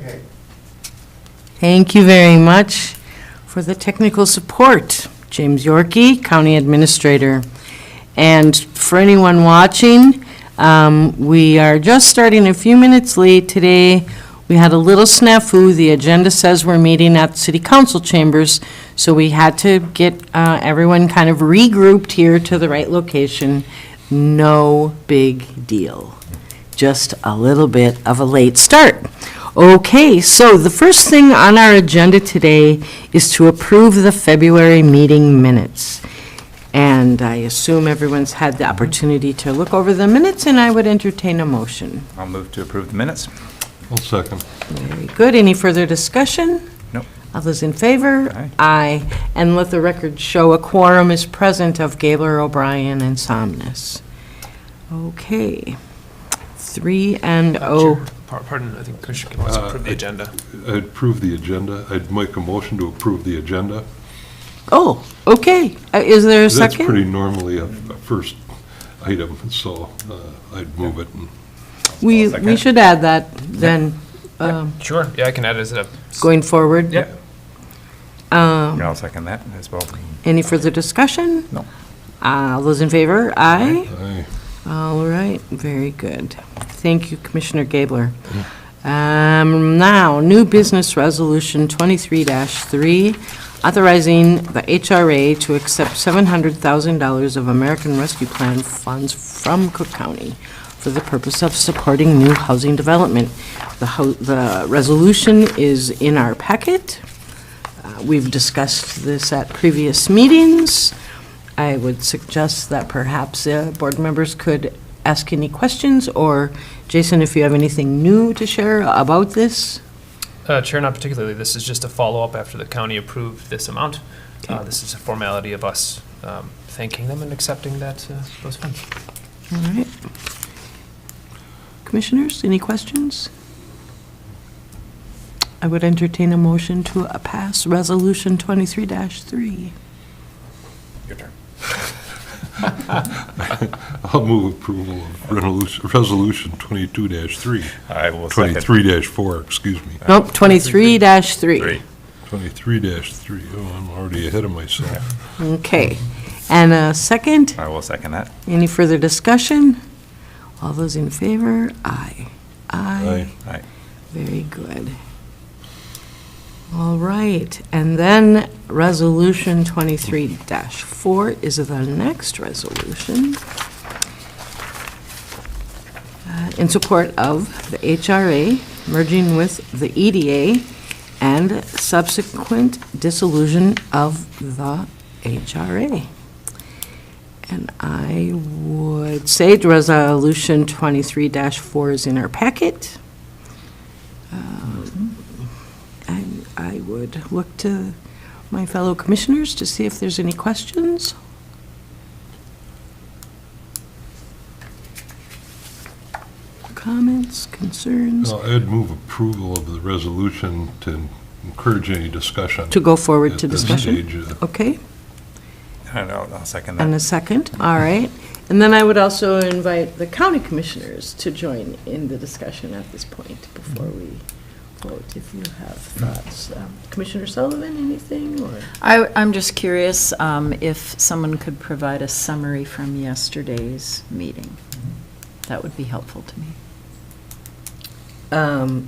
Okay. Thank you very much for the technical support. James Yorkie, County Administrator. And for anyone watching, we are just starting a few minutes late today. We had a little snafu. The agenda says we're meeting at City Council chambers, so we had to get everyone kind of regrouped here to the right location. No big deal. Just a little bit of a late start. Okay, so the first thing on our agenda today is to approve the February meeting minutes. And I assume everyone's had the opportunity to look over the minutes, and I would entertain a motion. I'll move to approve the minutes. I'll second. Very good. Any further discussion? Nope. All those in favor? Aye. Aye. And let the record show a quorum is present of Gabler, O'Brien, and Somnus. Okay. 3-0. Chair, pardon, I think Commissioner wants to approve the agenda. I'd approve the agenda. I'd make a motion to approve the agenda. Oh, okay. Is there a That's second? pretty normally a first item, so I'd move it. We Second. should add that then, Sure, yeah, I can add it as a, going forward. Yep. I'll second that as well. Any further discussion? No. All those in favor? Aye. Aye. All right, very good. Thank you, Commissioner Gabler. Now, new business resolution 23-3, authorizing the HRA to accept $700,000 of American Rescue Plan funds from Cook County for the purpose of supporting new housing development. The resolution is in our packet. We've discussed this at previous meetings. I would suggest that perhaps board members could ask any questions, or Jason, if you have anything new to share about this? Chair, not particularly. This is just a follow-up after the county approved this amount. This is a formality of us thanking them and accepting that, those funds. All right. Commissioners, any questions? I would entertain a motion to pass Resolution 23-3. Your turn. I'll move approval of resolution 22-3. I will second. 23-4, excuse me. Nope, 23-3. 23-3. Oh, I'm already ahead of myself. Okay. And a second? I will second that. Any further discussion? All those in favor? Aye. Aye. Aye. Very good. All right, and then Resolution 23-4 is the next resolution in support of the HRA merging with the EDA and subsequent dissolution of the HRA. And I would say Resolution 23-4 is in our packet. And I would look to my fellow commissioners to see if there's any questions. Comments, concerns? I'd move approval of the resolution to encourage any discussion. To go forward to at this discussion? stage. Okay, I'll second and that. a second, all right. And then I would also invite the county commissioners to join in the discussion at this point before we vote, if you have thoughts. Commissioner Sullivan, anything, or? I'm just curious if someone could provide a summary from yesterday's meeting. That would be helpful to me.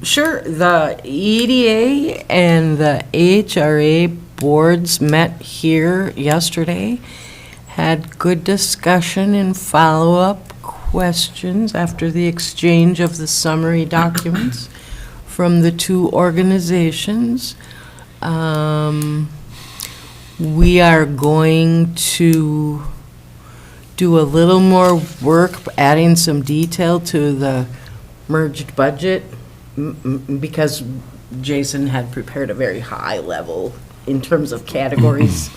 Sure, the EDA and the HRA boards met here yesterday, had good discussion and follow-up questions after the exchange of the summary documents from the two organizations. We are going to do a little more work, adding some detail to the merged budget, because Jason had prepared a very high level in terms of categories.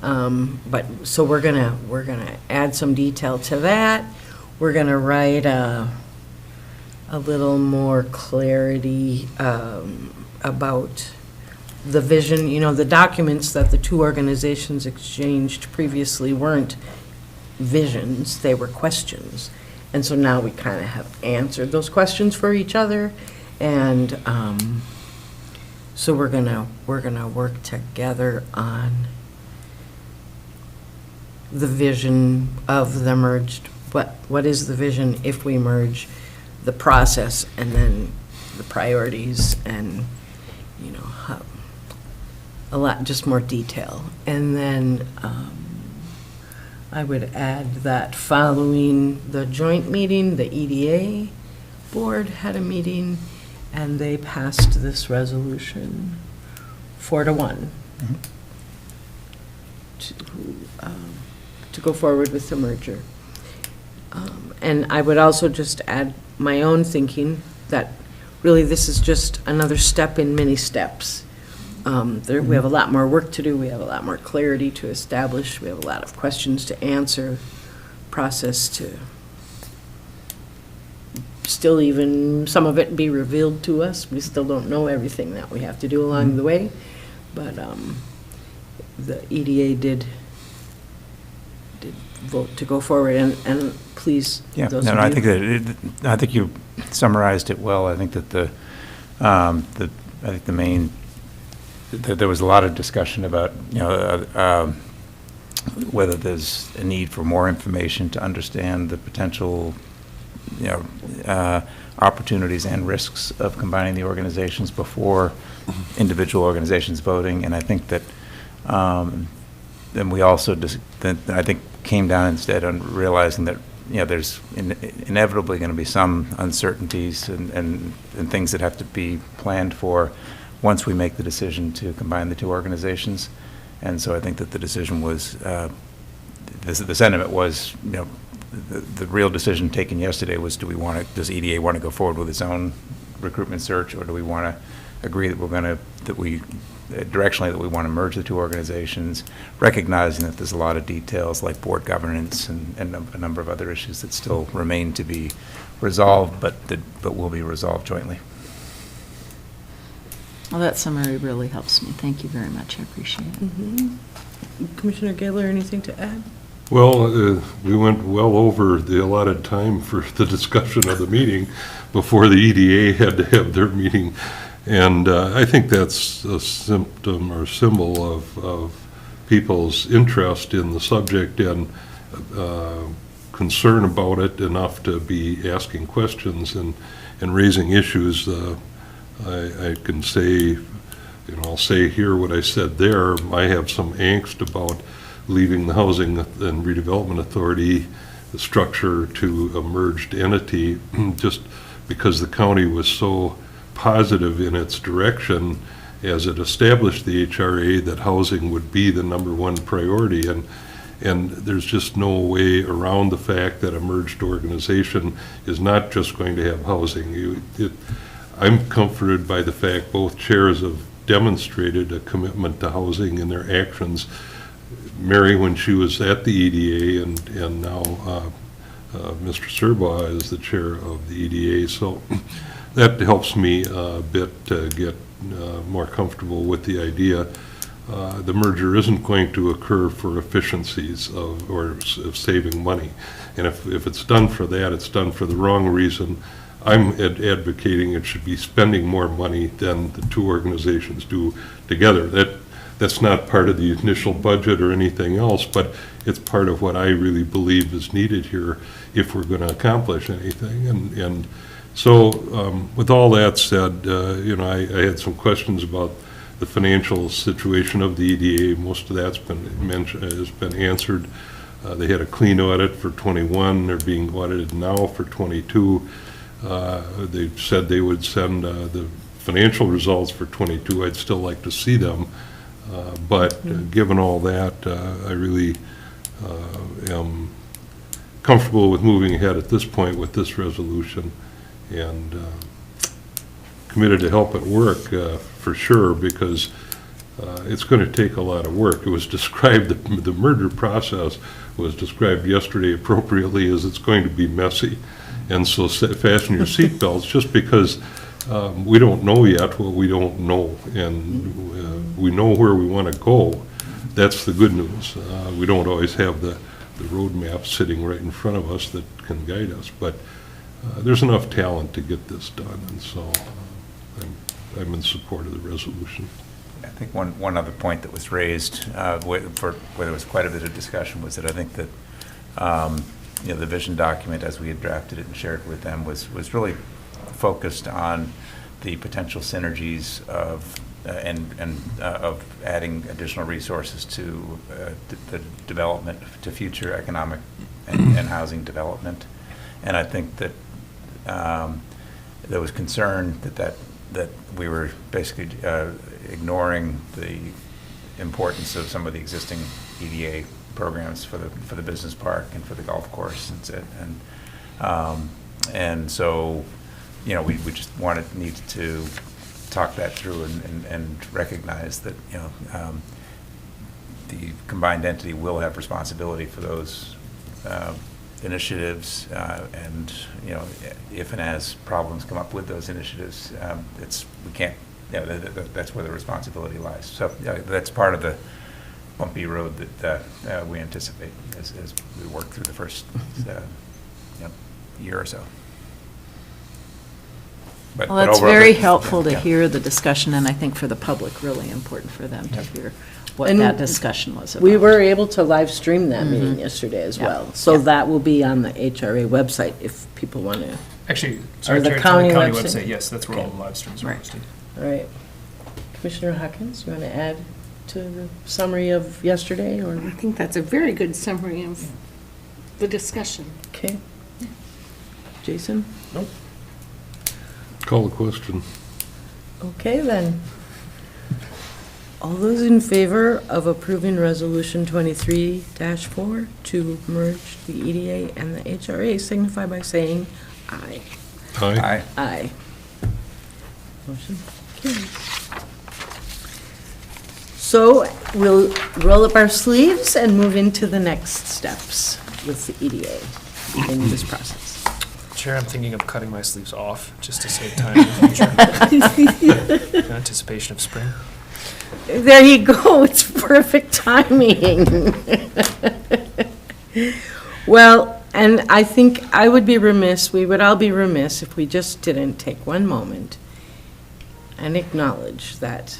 But, so we're gonna add some detail to that. We're gonna write a little more clarity about the vision. You know, the documents that the two organizations exchanged previously weren't visions, they were questions. And so now we kind of have answered those questions for each other, and So we're gonna work together on the vision of the merged, what is the vision if we merge, the process, and then the priorities, and, you know, a lot, just more detail. And then I would add that following the joint meeting, the EDA board had a meeting, and they passed this resolution 4-1 to go forward with the merger. And I would also just add my own thinking that really this is just another step in many steps. We have a lot more work to do, we have a lot more clarity to establish, we have a lot of questions to answer, process to still even, some of it be revealed to us. We still don't know everything that we have to do along the way, but the EDA did vote to go forward, and please, Yeah, those no, of no, I you- think I think you summarized it well. I think that I think the main, that there was a lot of discussion about, you know, whether there's a need for more information to understand the potential, you know, opportunities and risks of combining the organizations before individual organizations voting. And I think that, then we also I think came down instead on realizing that, you know, there's inevitably going to be some uncertainties and things that have to be planned for once we make the decision to combine the two organizations. And so I think that the decision was, the sentiment was, you know, the real decision taken yesterday was, does EDA want to go forward with its own recruitment search, or do we want to agree that directionally that we want to merge the two organizations, recognizing that there's a lot of details like board governance and a number of other issues that still remain to be resolved, but will be resolved jointly. Well, that summary really helps me. Thank you very much. I appreciate it. Mhm. Commissioner Gaylor, anything to add? Well, we went well over the allotted time for the discussion of the meeting before the EDA had to have their meeting. And I think that's a symptom or symbol of people's interest in the subject and concern about it enough to be asking questions and raising issues. I can say, you know, I'll say here what I said there. I have some angst about leaving the Housing and Redevelopment Authority, the structure, to a merged entity, just because the county was so positive in its direction as it established the HRA that housing would be the #1 priority. And there's just no way around the fact that a merged organization is not just going to have housing. I'm comforted by the fact both chairs have demonstrated a commitment to housing in their actions. Mary, when she was at the EDA, and now Mr. Serbaugh is the chair of the EDA. So that helps me a bit to get more comfortable with the idea. The merger isn't going to occur for efficiencies or saving money. And if it's done for that, it's done for the wrong reason. I'm advocating it should be spending more money than the two organizations do together. That's not part of the initial budget or anything else, but it's part of what I really believe is needed here if we're going to accomplish anything. And so with all that said, you know, I had some questions about the financial situation of the EDA. Most of that's has been answered. They had a clean audit for 21. They're being audited now for 22. They said they would send the financial results for 22. I'd still like to see them. But given all that, I really am comfortable with moving ahead at this point with this resolution, and committed to help it work for sure, because it's going to take a lot of work. It was described, the merger process was described yesterday appropriately as it's going to be messy. And so fasten your seatbelts, just because we don't know yet what we don't know, and we know where we want to go. That's the good news. We don't always have the roadmap sitting right in front of us that can guide us, but there's enough talent to get this done, and so I'm I'm in support of the resolution. I think one other point that was raised, where there was quite a bit of discussion, was that I think that, the vision document, as we had drafted it and shared with them, was really focused on the potential synergies of of adding additional resources to the development, to future economic and housing development. And I think that there was concern that we were basically ignoring the importance of some of the existing EDA programs for the business park and for the golf course, and so we just needed to talk that through and recognize that the combined entity will have responsibility for those initiatives, and if and as problems come up with those initiatives, we can't. That's where the responsibility lies. So that's part of the bumpy road that we anticipate as we work through the first year or so. Well, that's very helpful to hear the discussion, and I think for the public, really important for them to hear what And that discussion was about. We were able to live stream that meeting yesterday as Yeah. well. So Yeah. that will be on the HRA website if people want to. Actually, sorry, the Chair, it's county on the county website? website, yes, that's where all Okay. the live streams are Right. posted. All right. Commissioner Hawkins, you want to add to the summary of yesterday, or? I think that's a very good summary of the discussion. Okay. Jason? Call the question. Okay, then. All those in favor of approving Resolution 23-4 to merge the EDA and the HRA signify by saying aye. Aye. Aye. Motion carries. So we'll roll up our sleeves and move into the next steps with the EDA in this process. Chair, I'm thinking of cutting my sleeves off just to save time in the future. In anticipation of spring. There you go, it's perfect timing. Well, and I think we would all be remiss if we just didn't take one moment and acknowledge that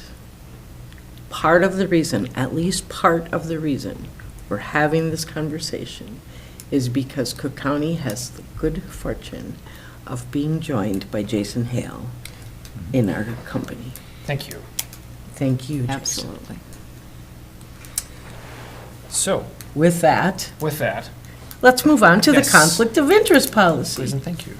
part of the reason, at least part of the reason, we're having this conversation is because Cook County has the good fortune of being joined by Jason Hale in our company. Thank you. Thank you, Jason. Absolutely. So, With that, with that, let's move on to the Yes. conflict of interest policy. please and thank you.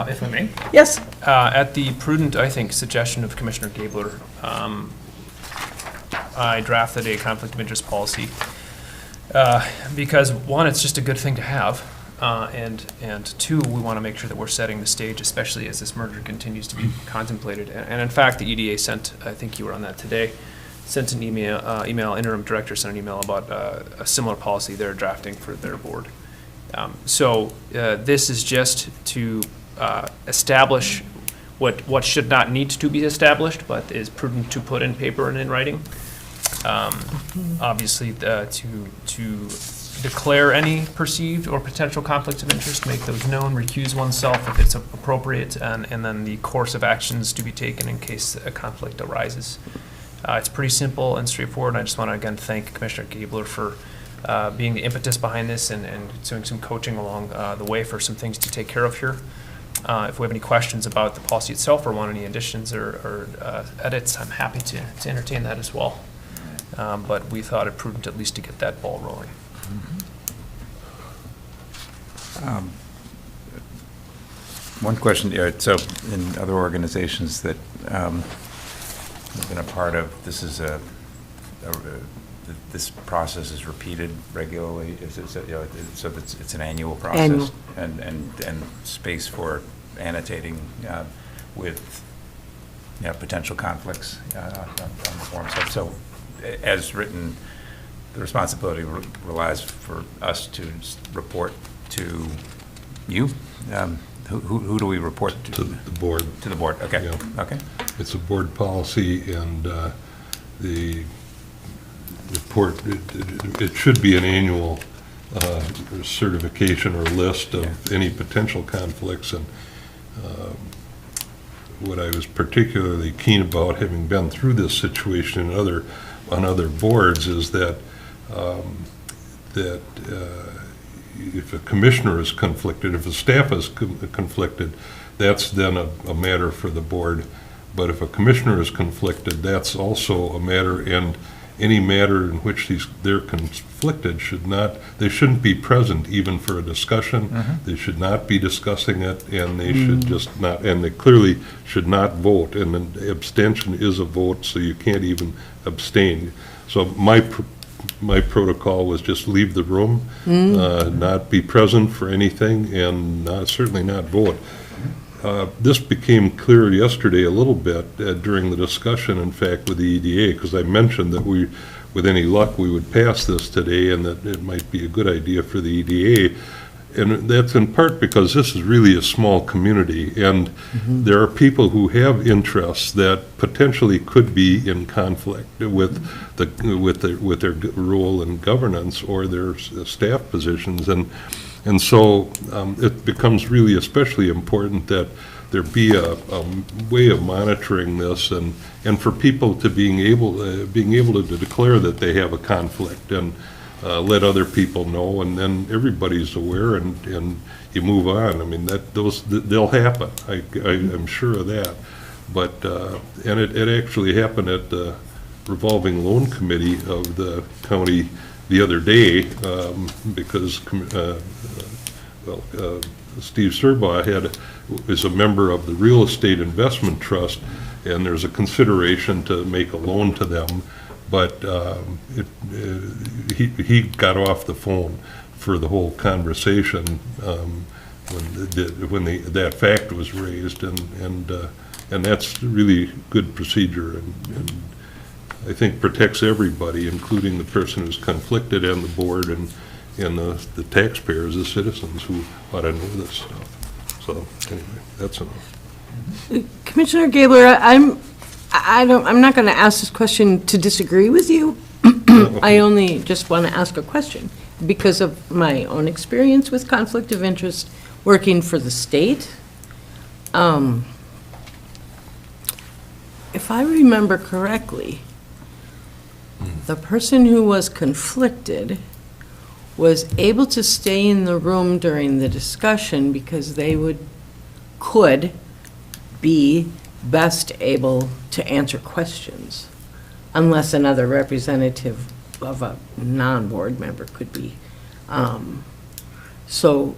If I may. Yes, At the prudent, I think, suggestion of Commissioner Gabler, I drafted a conflict of interest policy because, one, it's just a good thing to have, and two, we want to make sure that we're setting the stage, especially as this merger continues to be contemplated. And in fact, the EDA sent, I think you were on that today, sent an interim director sent an email about a similar policy they're drafting for their board. So this is just to establish what should not need to be established, but is prudent to put in paper and in writing. Obviously, to declare any perceived or potential conflicts of interest, make those known, recuse oneself if it's appropriate, and then the course of actions to be taken in case a conflict arises. It's pretty simple and straightforward, and I just want to again thank Commissioner Gabler for being the impetus behind this and doing some coaching along the way for some things to take care of here. If we have any questions about the policy itself or want any additions or edits, I'm happy to entertain that as well. But we thought it prudent at least to get that ball rolling. One question, so in other organizations that I've been a part of, this process is repeated regularly, so it's an annual process? Annual. And space for annotating with potential conflicts on the form. So as written, the responsibility relies for us to report to you? Who do we report to? To the board. To the board, okay. Yeah. Okay. It's a board policy, and the report, it should be an annual certification or list of any potential conflicts, and what I was particularly keen about, having been through this situation on other boards, is that if a commissioner is conflicted, if a staff is conflicted, that's then a matter for the board. But if a commissioner is conflicted, that's also a matter, and any matter in which they're conflicted they shouldn't be present even for a discussion. They should not be discussing it, and they should just not, and they clearly should not vote, and an abstention is a vote, so you can't even abstain. So my protocol was just leave the room, not be present for anything, and certainly not vote. This became clear yesterday a little bit during the discussion, in fact, with the EDA, because I mentioned that with any luck, we would pass this today, and that it might be a good idea for the EDA. And that's in part because this is really a small community, and there are people who have interests that potentially could be in conflict with their role in governance or their staff positions, and so it becomes really especially important that there be a way of monitoring this, and for people to being able to declare that they have a conflict and let other people know, and then everybody's aware, and you move on. I mean, they'll happen. I'm sure of that. But and it actually happened at the revolving loan committee of the county the other day, because Steve Serba is a member of the Real Estate Investment Trust, and there's a consideration to make a loan to them, but he got off the phone for the whole conversation when that fact was raised, and that's really good procedure, and I think protects everybody, including the person who's conflicted and the board and the taxpayers, the citizens who ought to know this stuff. So anyway, that's enough. Commissioner Gabler, I'm not going to ask this question to disagree with you. I only just want to ask a question because of my own experience with conflict of interest working for the state. If I remember correctly, the person who was conflicted was able to stay in the room during the discussion because they could be best able to answer questions, unless another representative of a non-board member could be. So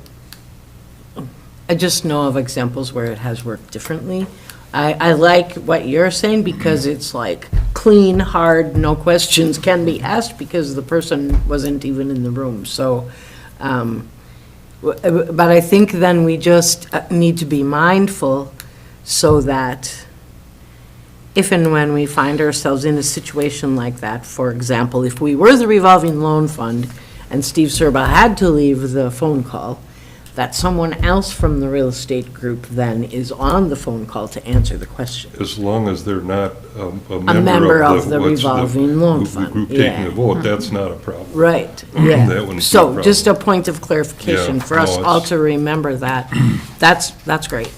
I just know of examples where it has worked differently. I like what you're saying because it's like clean, hard, no questions can be asked because the person wasn't even in the room. So, but I think then we just need to be mindful so that if and when we find ourselves in a situation like that, for example, if we were the revolving loan fund and Steve Serba had to leave the phone call, that someone else from the real estate group then is on the phone call to answer the question. As long as they're not a member of the revolving loan fund. Group taking a vote, that's not a problem. Right, yeah. That wouldn't be a So problem. just a point of clarification Yeah, for us no, all it's- to remember that. That's great.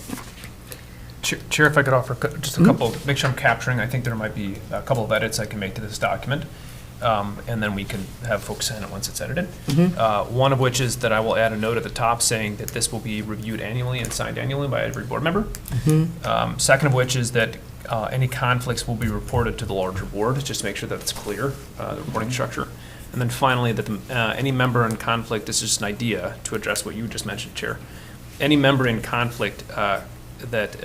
Chair, if I could offer just a couple, make sure I'm capturing, I think there might be a couple of edits I can make to this document, and then we can have folks sign it once it's edited. One of which is that I will add a note at the top saying that this will be reviewed annually and signed annually by every board member. Second of which is that any conflicts will be reported to the larger board, just to make sure that it's clear, the reporting structure. And then finally, that any member in conflict, this is just an idea to address what you just mentioned, Chair. Any member in conflict that,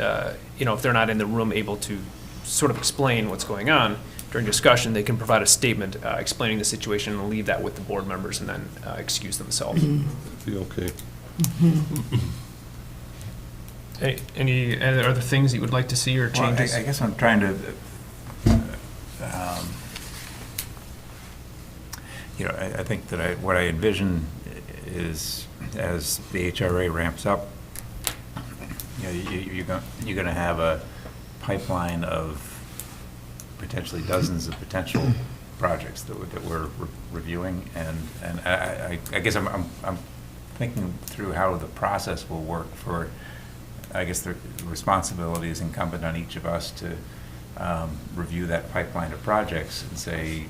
if they're not in the room able to sort of explain what's going on during discussion, they can provide a statement explaining the situation and leave that with the board members and then excuse themselves. Be okay. Any other things that you would like to see or changes? Well, I guess I'm trying to, I think that what I envision is as the HRA ramps up, you're going to have a pipeline of potentially dozens of potential projects that we're reviewing, and I guess I'm thinking through how the process will work for I guess the responsibility is incumbent on each of us to review that pipeline of projects and say,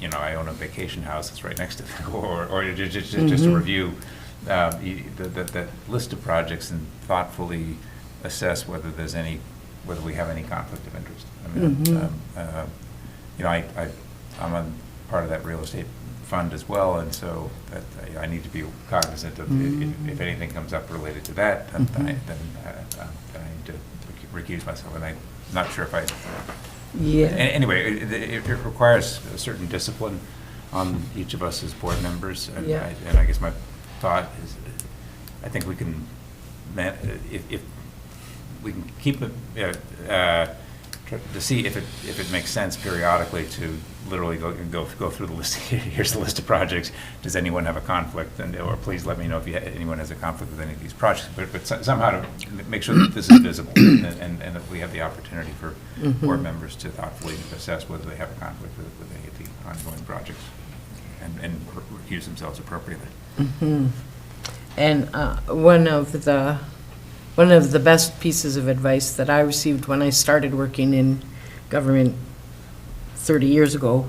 I own a vacation house that's right next to it, or just to review that list of projects and thoughtfully assess whether we have any conflict of interest. I mean, I'm on part of that real estate fund as well, and so that I need to be cognizant of if anything comes up related to that, then I need to recuse myself, and I'm not sure if I. Yeah. Anyway, it requires a certain discipline on each of us as board members, and, Yeah. I guess my thought is, I think we can, if we can keep it, to see if it makes sense periodically to literally go through the list. Here's the list of projects. Does anyone have a conflict? Or please let me know if anyone has a conflict with any of these projects. But somehow to make sure that this is visible and that we have the opportunity for board members to thoughtfully assess whether they have a conflict with any of the ongoing projects and recuse themselves appropriately. And one of the best pieces of advice that I received when I started working in government 30 years ago,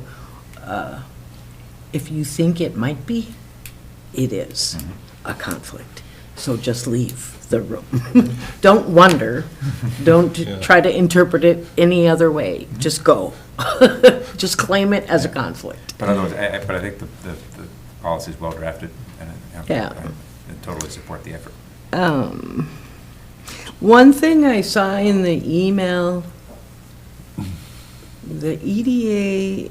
if you think it might be, it is a conflict. So just leave the room. Don't wonder. Don't try to interpret it any other way. Just go. Just claim it as a conflict. But otherwise, but I think the policy is well drafted, and I totally support the effort. One thing I saw in the email, the EDA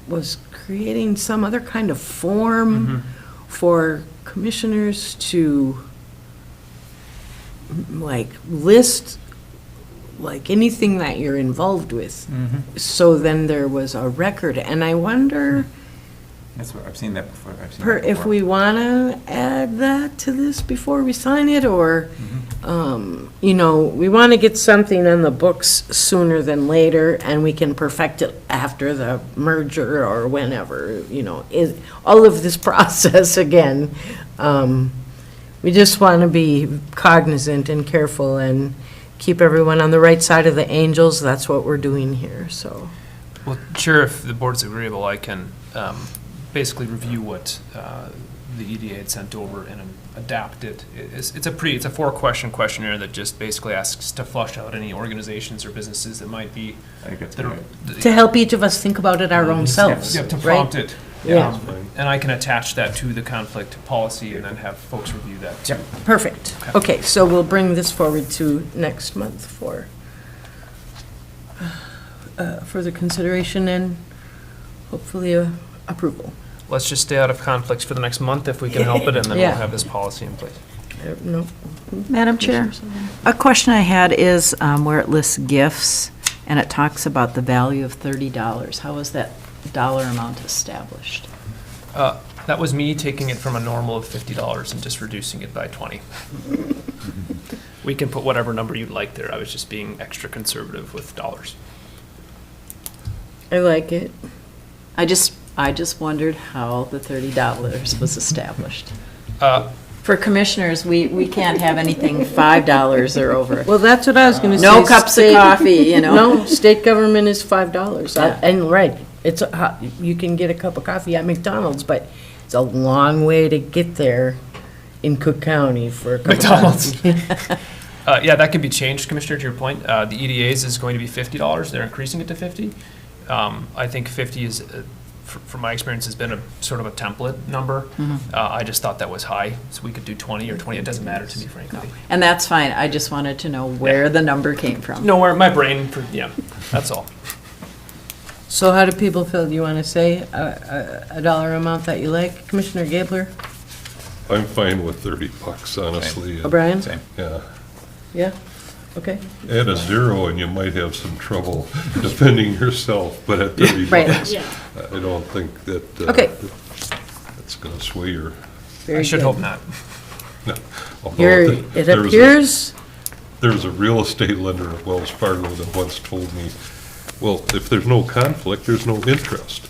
was creating some other kind of form for commissioners to list anything that you're involved with. So then there was a record, and I wonder That's what I've seen that before. if we want to add that to this before we sign it, or we want to get something on the books sooner than later, and we can perfect it after the merger or whenever, all of this process again. We just want to be cognizant and careful and keep everyone on the right side of the angels. That's what we're doing here, so. Well, sure, if the board's agreeable, I can basically review what the EDA had sent over and adapt it. It's a 4-question questionnaire that just basically asks to flush out any organizations or businesses that might be. I think that's that are- great. To help each of us think about it our own selves, Yeah, to right? prompt it. Yeah. And I can attach that to the conflict policy and then have folks review that too. Perfect. Okay, so we'll bring this forward to next month for further consideration and hopefully approval. Let's just stay out of conflicts for the next month if we can help it, and then Yeah. we'll have this policy in place. No. Madam Chair, a question I had is where it lists gifts, and it talks about the value of $30. How is that dollar amount established? That was me taking it from a normal of $50 and just reducing it by 20. We can put whatever number you'd like there. I was just being extra conservative with dollars. I like it. I just wondered how the $30 was established. For commissioners, we can't have anything $5 or over. Well, that's what I was going to say. No cups of coffee, No, state government is $5. Yeah. And right, you can get a cup of coffee at McDonald's, but it's a long way to get there in Cook County for a cup McDonald's. of coffee. Yeah, that can be changed, Commissioner, to your point. The EDA's is going to be $50. They're increasing it to 50. I think 50 is, from my experience, has been a sort of a template number. I just thought that was high, so we could do 20 or 20. It doesn't matter to me, frankly. And that's fine. I just wanted to know where the number came from. No, where my brain, that's all. So how do people feel? Do you want to say a dollar amount that you like? Commissioner Gabler? I'm fine with $30, honestly. O'Brien? Same. Yeah. Yeah? Okay. Add a zero and you might have some trouble defending yourself, but at $30, Right. I don't think that Okay. that's going to sway your. Very I should good. hope not. No. Although It appears, There's a real estate lender at Wells Fargo that once told me, well, if there's no conflict, there's no interest.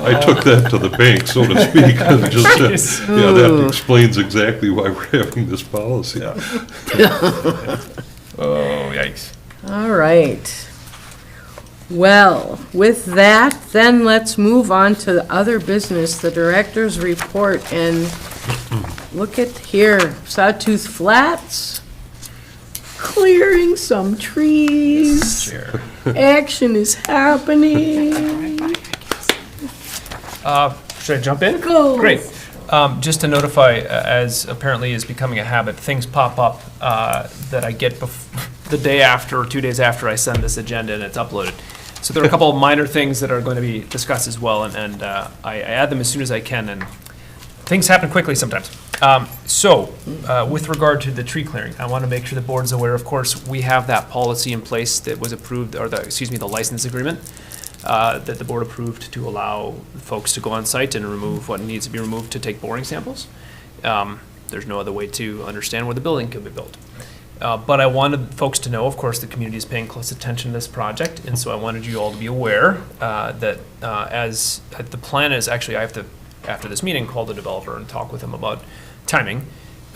I took that to the bank, so to speak, and just said, yeah, that explains exactly why we're having this policy. Oh, yikes. All right. Well, with that, then let's move on to the other business, the director's report. And look at here, Sawtooth Flats, clearing some trees. Chair. Action is happening. Should I jump in? Go. Great. Just to notify, as apparently is becoming a habit, things pop up that I get the day after or 2 days after I send this agenda and it's uploaded. So there are a couple of minor things that are going to be discussed as well, and I add them as soon as I can, and things happen quickly sometimes. With regard to the tree clearing, I want to make sure the board is aware, of course, we have that policy in place that was approved, or the license agreement that the board approved to allow folks to go on site and remove what needs to be removed to take boring samples. There's no other way to understand where the building can be built. But I wanted folks to know, of course, the community is paying close attention to this project, and so I wanted you all to be aware that as the plan is, actually, I have to, after this meeting, call the developer and talk with them about timing.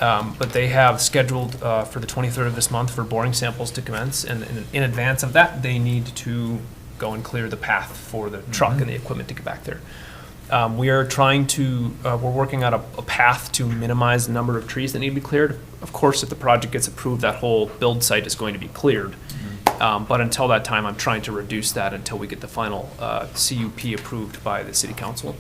But they have scheduled for the 23rd of this month for boring samples to commence, and in advance of that, they need to go and clear the path for the truck and the equipment to get back there. We are trying to, we're working on a path to minimize the number of trees that need to be cleared. Of course, if the project gets approved, that whole build site is going to be cleared. But until that time, I'm trying to reduce that until we get the final CUP approved by the city council.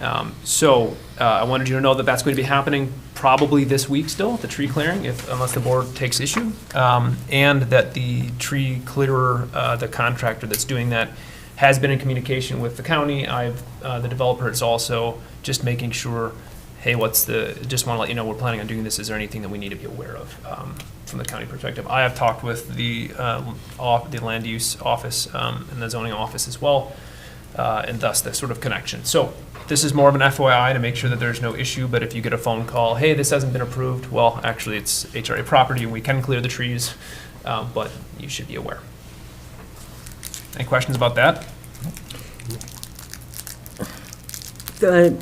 I wanted you to know that that's going to be happening probably this week still, the tree clearing, unless the board takes issue. And that the tree clearer, the contractor that's doing that, has been in communication with the county. The developer is also just making sure, hey, just want to let you know we're planning on doing this. Is there anything that we need to be aware of from the county perspective? I have talked with the land use office and the zoning office as well, and thus the sort of connection. So this is more of an FYI to make sure that there's no issue, but if you get a phone call, hey, this hasn't been approved, well, actually it's HRA property and we can clear the trees, but you should be aware. Any questions about that?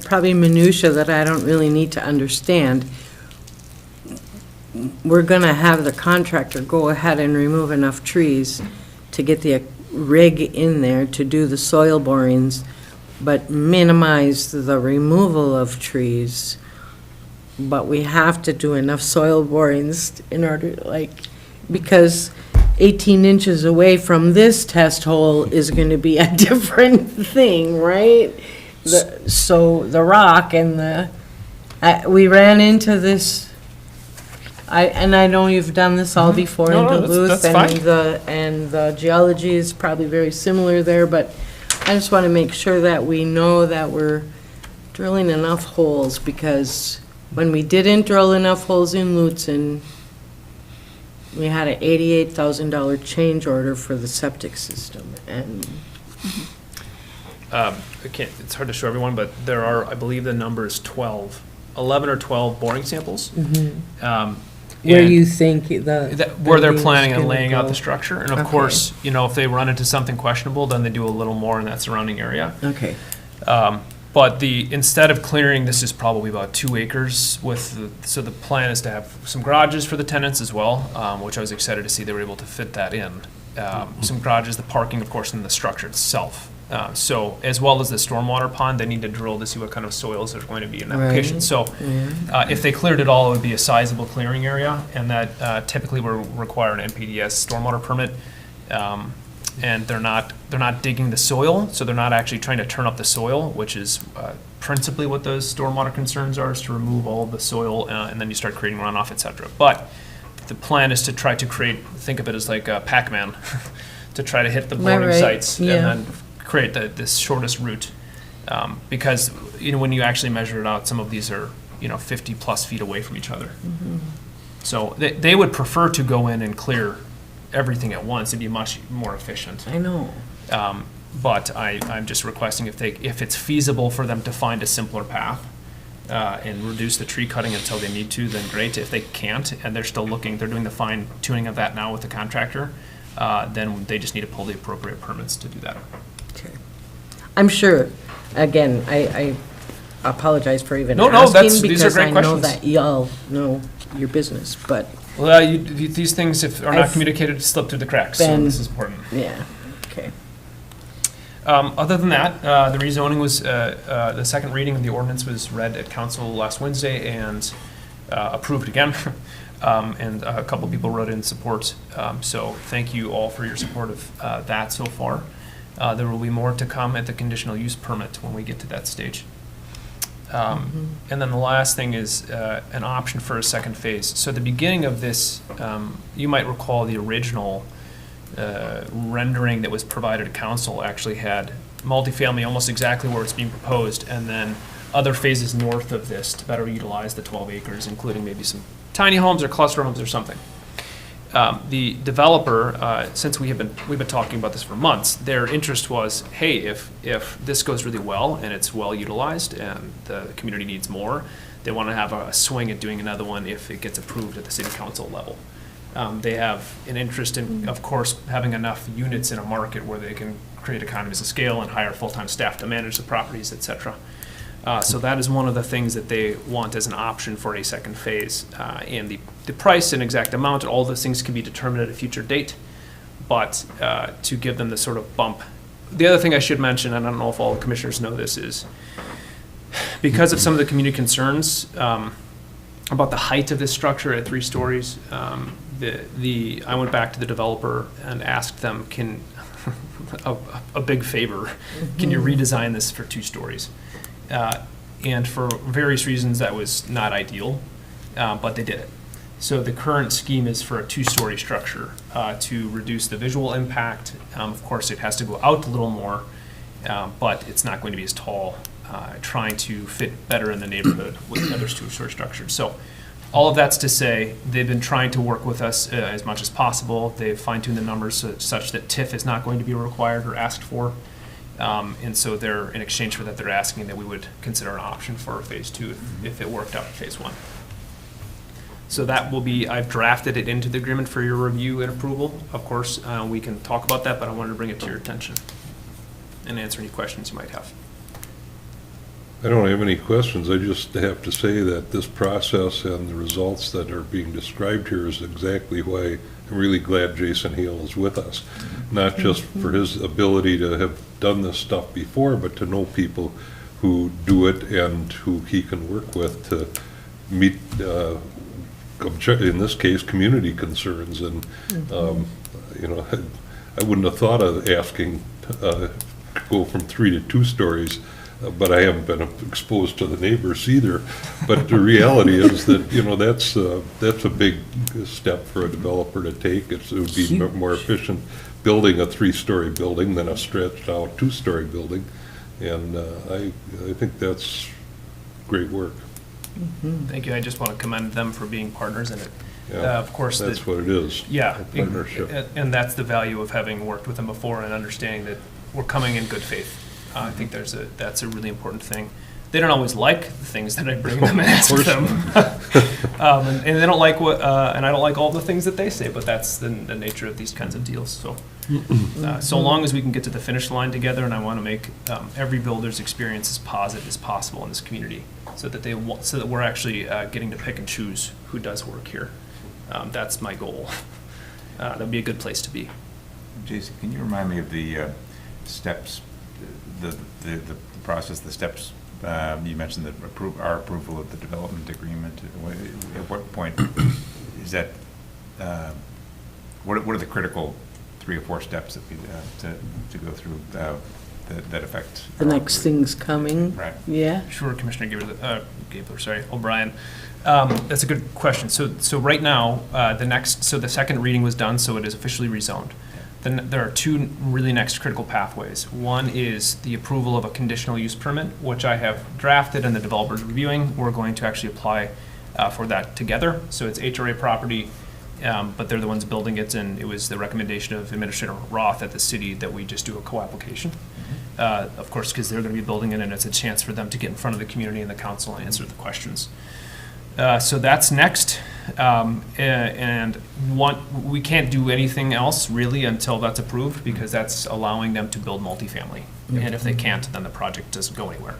Probably minutia that I don't really need to understand. We're going to have the contractor go ahead and remove enough trees to get the rig in there to do the soil borings, but minimize the removal of trees. But we have to do enough soil borings in order, because 18 inches away from this test hole is going to be a different thing, right? So the rock and we ran into this, I know you've done this all before in Duluth, that's fine. and the geology is probably very similar there, but I just want to make sure that we know that we're drilling enough holes, because when we didn't drill enough holes in Lutzen, we had an $88,000 change order for the septic system, and It's hard to show everyone, but there are, I believe the number is 11 or 12 boring samples. where and you think where they're planning on gonna laying out go. the structure. And of Okay. course, if they run into something questionable, then they do a little more in that surrounding area. Okay. But instead of clearing, this is probably about 2 acres so the plan is to have some garages for the tenants as well, which I was excited to see they were able to fit that in. Some garages, the parking, of course, and the structure itself. So as well as the stormwater pond, they need to drill to see what kind of soils there's going to be in that location. Right. So if they cleared it all, it would be a sizable clearing area, and that typically will require an NPDES stormwater permit. And they're not digging the soil, so they're not actually trying to turn up the soil, which is principally what those stormwater concerns are, is to remove all of the soil, and then you start creating runoff, et cetera. But the plan is to try to think of it as like a Pac-Man, to try to hit the boring Right. sites Yeah. and then create this shortest route. Because, when you actually measure it out, some of these are, 50 plus feet away from each other. So they would prefer to go in and clear everything at once. It'd be much more efficient. I know. But I'm just requesting if it's feasible for them to find a simpler path and reduce the tree cutting until they need to, then great. If they can't and they're still they're doing the fine tuning of that now with the contractor, then they just need to pull the appropriate permits to do that. Okay. I'm sure, again, I apologize for even No, asking. these are because great I know questions. that y'all know your business, but, Well, these things, if are not I've communicated, slip through the cracks, so been- this is important. yeah, okay. Other than that, the rezoning was, the second reading of the ordinance was read at council last Wednesday and approved again. And a couple people wrote in support. So thank you all for your support of that so far. There will be more to come at the conditional use permit when we get to that stage. And then the last thing is an option for a second phase. So at the beginning of this, you might recall the original rendering that was provided to council actually had multifamily almost exactly where it's being proposed, and then other phases north of this to better utilize the 12 acres, including maybe some tiny homes or cluster homes or something. The developer, since we've been talking about this for months, their interest was, hey, if this goes really well and it's well utilized and the community needs more, they want to have a swing at doing another one if it gets approved at the city council level. They have an interest in, of course, having enough units in a market where they can create economies of scale and hire full-time staff to manage the properties, et cetera. So that is one of the things that they want as an option for a second phase. And the price and exact amount, all those things can be determined at a future date, but to give them the sort of bump. The other thing I should mention, and I don't know if all the commissioners know this, is because of some of the community concerns about the height of this structure at 3 stories, I went back to the developer and asked them, a big favor, can you redesign this for 2 stories? And for various reasons, that was not ideal, but they did it. So the current scheme is for a 2-story structure to reduce the visual impact. Of course, it has to go out a little more, but it's not going to be as tall, trying to fit better in the neighborhood with other 2-story structures. So all of that's to say, they've been trying to work with us as much as possible. They've fine-tuned the numbers such that TIF is not going to be required or asked for. And so they're, in exchange for that, they're asking that we would consider an option for phase 2 if it worked out in phase 1. So that will be, I've drafted it into the agreement for your review and approval. Of course, we can talk about that, but I wanted to bring it to your attention and answer any questions you might have. I don't have any questions. I just have to say that this process and the results that are being described here is exactly why I'm really glad Jason Hale is with us. Not just for his ability to have done this stuff before, but to know people who do it and who he can work with to meet, in this case, community concerns. And, you know, I wouldn't have thought of asking go from 3 to 2 stories. But I haven't been exposed to the neighbors either. But the reality is that, you know, that's a big step for a developer to take. It would be more efficient building a 3-story building than a stretched out 2-story building. And I think that's great work. Thank you. I just want to commend them for being partners in it. Yeah, Of course. that's what it is. Yeah. A partnership. And that's the value of having worked with them before and understanding that we're coming in good faith. I think that's a really important thing. They don't always like the things that I bring them and ask them. And they don't like and I don't like all the things that they say, but that's the nature of these kinds of deals. So, so long as we can get to the finish line together, and I want to make every builder's experience as positive as possible in this community, so that we're actually getting to pick and choose who does work here. That's my goal. That'd be a good place to be. Jason, can you remind me of the steps, the process, the steps? You mentioned that our approval of the development agreement. At what point is that? What are the critical 3 or 4 steps that we to go through that affect The next thing's coming. Right. Yeah. Sure, Commissioner O'Brien. That's a good question. So right now, the second reading was done, so it is officially rezoned. Then there are 2 really next critical pathways. One is the approval of a conditional use permit, which I have drafted and the developer's reviewing. We're going to actually apply for that together. So it's HRA property, but they're the ones building it, and it was the recommendation of Administrator Roth at the city that we just do a co-application. Of course, because they're going to be building it, and it's a chance for them to get in front of the community and the council and answer the questions. So that's next. We can't do anything else really until that's approved, because that's allowing them to build multifamily. And if they can't, then the project doesn't go anywhere.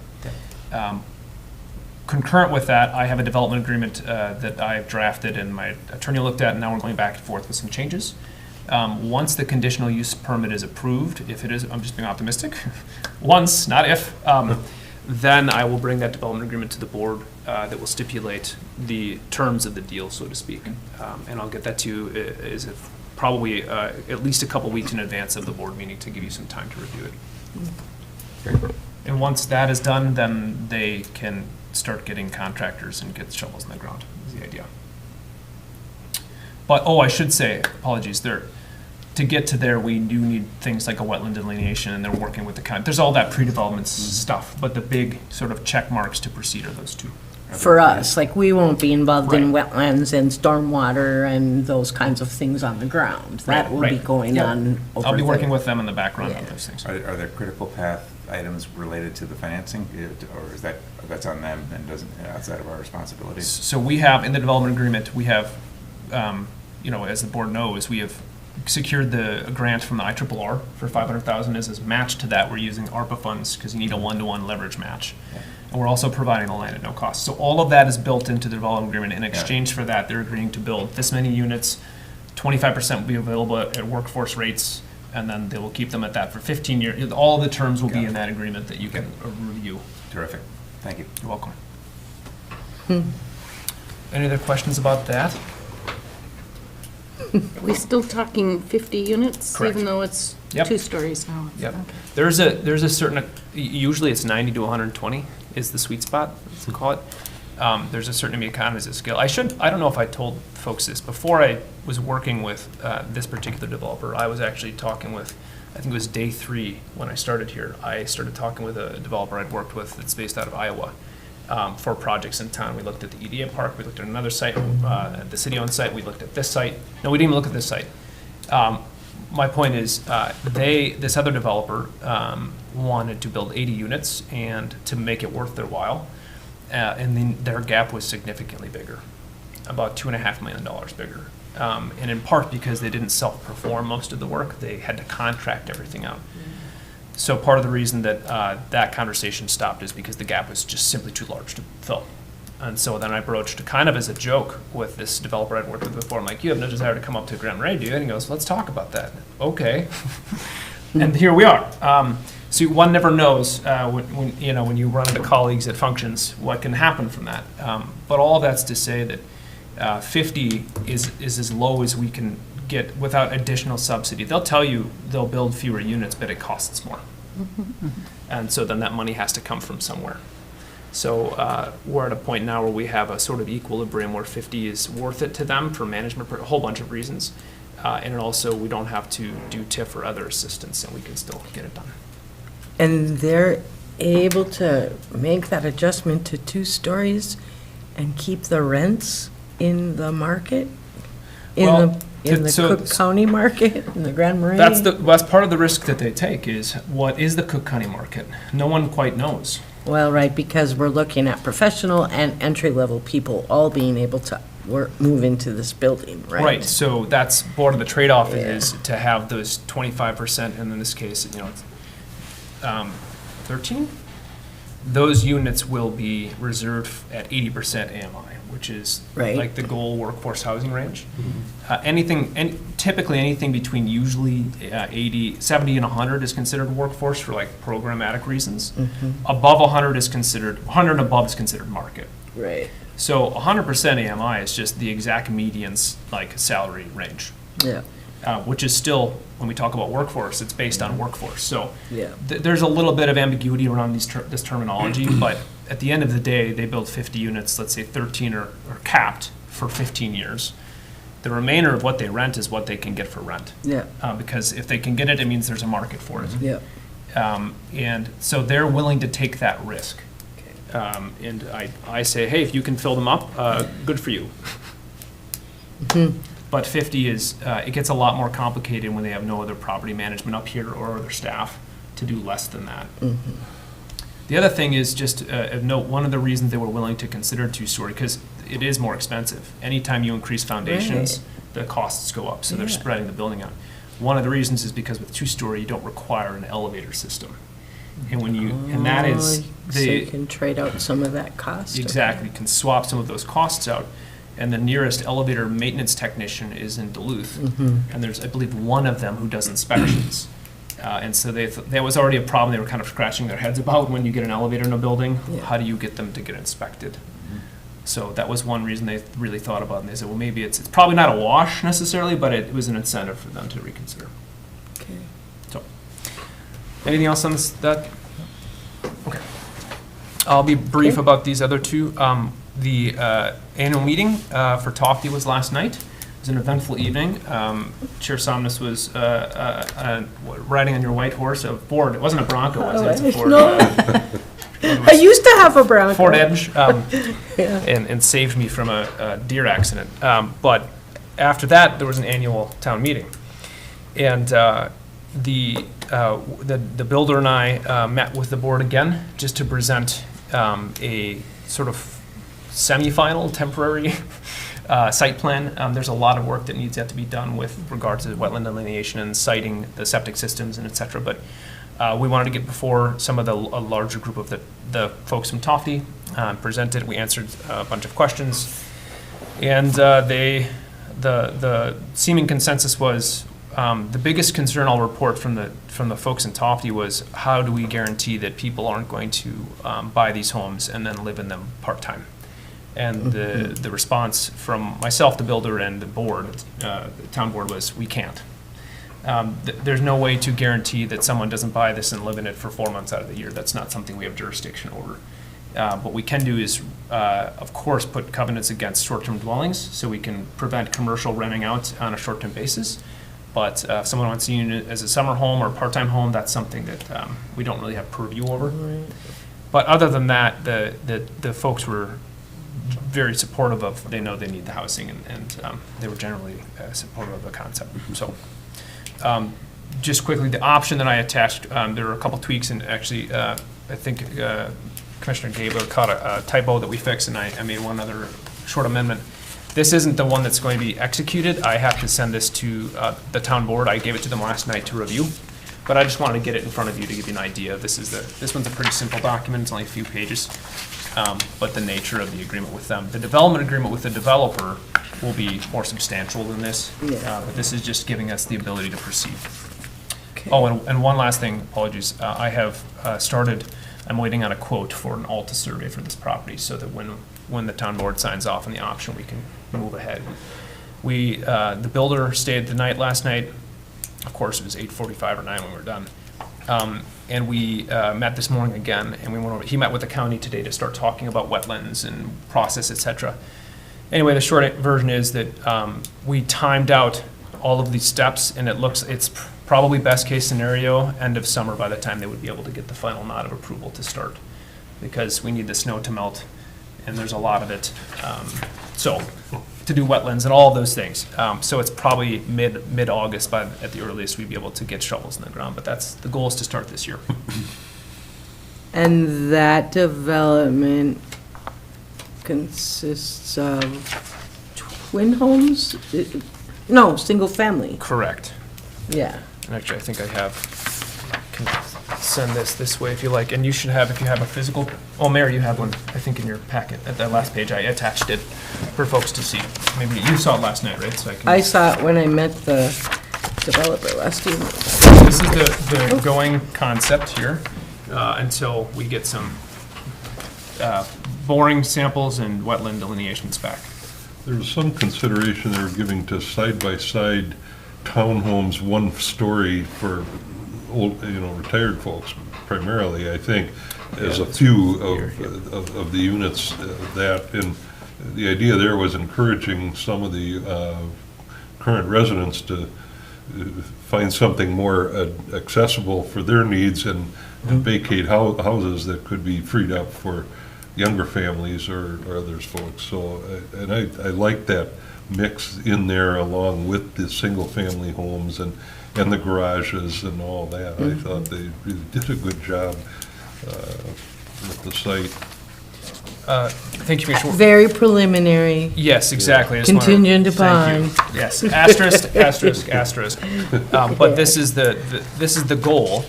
Concurrent with that, I have a development agreement that I've drafted and my attorney looked at, and now we're going back and forth with some changes. Once the conditional use permit is approved, if it is, I'm just being optimistic, once, not if, then I will bring that development agreement to the board that will stipulate the terms of the deal, so to speak. And I'll get that to you probably at least a couple weeks in advance of the board meeting to give you some time to review it. And once that is done, then they can start getting contractors and get shovels in the ground, is the idea. But, I should say, apologies, to get to there, we do need things like a wetland delineation, and they're working with the county. There's all that pre-development stuff, but the big sort of check marks to proceed are those two. For us, like, we won't be involved in Right. wetlands and stormwater and those kinds of things on the ground. That will be Right. going Yep. on over I'll be working there. with them in the background on Yeah. those things. Are there critical path items related to the financing, or is that's on them and doesn't, outside of our responsibilities? So we have, in the development agreement, we have, as the board knows, we have secured a grant from the IRRR for $500,000 as a match to that. We're using ARPA funds because you need a 1-to-1 leverage match. Yeah. And we're also providing the land at no cost. So all of that is built into the development agreement. In exchange for that, they're agreeing to build this many units. 25% will be available at workforce rates, and then they will keep them at that for 15 years. All the terms will be in that agreement that you can review. Terrific. Thank you. You're welcome. Any other questions about that? Are we still talking 50 units? Correct. Even though it's Yep. 2 stories now? Yep. Okay. There's a certain, usually it's 90 to 120 is the sweet spot, let's call it. There's a certain economies of scale. I don't know if I told folks this, before I was working with this particular developer, I was actually talking with, I think it was day 3 when I started here, I started talking with a developer I'd worked with that's based out of Iowa for projects in town. We looked at the EDA park, we looked at another site, the city-owned site, we looked at this site. No, we didn't even look at this site. My point is, this other developer wanted to build 80 units and to make it worth their while. And then their gap was significantly bigger, about $2.5 million bigger. And in part because they didn't self-perform most of the work, they had to contract everything out. So part of the reason that that conversation stopped is because the gap was just simply too large to fill. And so then I broached, kind of as a joke, with this developer I'd worked with before. I'm like, you have no desire to come up to Grand Marais, do you? And he goes, let's talk about that. Okay. And here we are. So one never knows when you run into colleagues at functions what can happen from that. But all that's to say that 50 is as low as we can get without additional subsidy. They'll tell you they'll build fewer units, but it costs more. And so then that money has to come from somewhere. So we're at a point now where we have a sort of equilibrium where 50 is worth it to them for management, a whole bunch of reasons. And it also, we don't have to do TIF or other assistance, and we can still get it done. And they're able to make that adjustment to 2 stories and keep the rents in the market? Well, In the so- Cook County market, in the Grand Marais? That's part of the risk that they take is, what is the Cook County market? No one quite knows. Well, right, because we're looking at professional and entry-level people all being able to move into this building, right? Right, so that's part of the trade-off is to have those 25%, and in this case, it's 13? Those units will be reserved at 80% AMI, which is Right. like the goal workforce housing range. Typically anything between usually 70 and 100 is considered workforce for like programmatic reasons. Above 100 is considered, 100 and above is considered market. Right, So 100% AMI is just the exact median's like salary range, yeah, which is still, when we talk about workforce, it's based on workforce. So yeah. there's a little bit of ambiguity around this terminology, but at the end of the day, they build 50 units, let's say 13 are capped for 15 years. The remainder of what they rent is what they can get for rent. Yeah, Because if they can get it, it means there's a market for it. yeah. And so they're willing to take that risk. And I say, hey, if you can fill them up, good for you. But 50 is, it gets a lot more complicated when they have no other property management up here or other staff to do less than that. The other thing is just note, one of the reasons they were willing to consider two-story, because it is more expensive. Anytime you increase foundations, the costs go up, so they're Yeah. spreading the building out. One of the reasons is because with two-story, you don't require an elevator system. And when you, and that is, So you the, can trade out some of that cost. exactly, can swap some of those costs out. And the nearest elevator maintenance technician is in Duluth. And there's, I believe, one of them who does inspections. And so there was already a problem they were kind of scratching their heads about when you get an elevator in a building. Yeah. How do you get them to get inspected? So that was one reason they really thought about it. And they said, well, maybe it's probably not a wash necessarily, but it was an incentive for them to reconsider. Okay. So, anything else on this? That? Okay. I'll be brief Okay. about these other two. The annual meeting for Tofty was last night. It was an eventful evening. Chair Somnus was riding on your white horse, a Ford. It wasn't a Bronco, was it? It's a Ford. No. I used to have a Bronco. Ford Edge, Yeah. and saved me from a deer accident. But after that, there was an annual town meeting. And the builder and I met with the board again, just to present a sort of semi-final, temporary site plan. There's a lot of work that needs yet to be done with regards to wetland delineation and siting the septic systems and et cetera. But we wanted to get before some of a larger group of the folks from Tofty, presented. We answered a bunch of questions. And the seeming consensus was, the biggest concern I'll report from the folks in Tofty was, how do we guarantee that people aren't going to buy these homes and then live in them part-time? And the response from myself, the builder, and the board, the town board, was, we can't. There's no way to guarantee that someone doesn't buy this and live in it for 4 months out of the year. That's not something we have jurisdiction over. What we can do is, of course, put covenants against short-term dwellings, so we can prevent commercial renting out on a short-term basis. But if someone wants to use it as a summer home or part-time home, that's something that we don't really have purview over. But other than that, the folks were very supportive of, they know they need the housing, and they were generally supportive of the concept. So just quickly, the option that I attached, there were a couple tweaks, and actually I think Commissioner Gabler caught a typo that we fixed, and I made one other short amendment. This isn't the one that's going to be executed. I have to send this to the town board. I gave it to them last night to review, but I just wanted to get it in front of you to give you an idea. This one's a pretty simple document. It's only a few pages, but the nature of the agreement with them. The development agreement with the developer will be more substantial than this, but this is just giving us the ability to proceed. Okay. Oh, and one last thing, apologies. I have started, I'm waiting on a quote for an Alta survey for this property, so that when the town board signs off on the option, we can move ahead. The builder stayed the night last night. Of course, it was 8:45 or 9 when we were done. And we met this morning again, and we went over, he met with the county today to start talking about wetlands and process, et cetera. Anyway, the short version is that we timed out all of these steps, and it's probably best case scenario, end of summer by the time they would be able to get the final nod of approval to start, because we need the snow to melt, and there's a lot of it. So to do wetlands and all of those things. So it's probably mid-August at the earliest we'd be able to get shovels in the ground, but the goal is to start this year. And that development consists of twin homes? No, single family. Correct. Yeah. And actually, I think I can send this way if you like. And you should have, if you have a physical, oh, Mary, you have one, I think, in your packet. At that last page, I attached it for folks to see. Maybe you saw it last night, right? So I saw it when I met the developer last evening. This is the going concept here until we get some boring samples and wetland delineations back. There's some consideration they were giving to side-by-side townhomes, one story for old, retired folks primarily, I think, as a few of the units that, and the idea there was encouraging some of the current residents to find something more accessible for their needs and vacate houses that could be freed up for younger families or others folks. So, and I like that mix in there along with the single-family homes and the garages and all that. I thought they really did a good job with the site? Thank you, Commissioner. Very preliminary, Yes, exactly. I just wanna- contingent thank you. upon. Yes, asterisk, asterisk, asterisk. But this is this is the goal,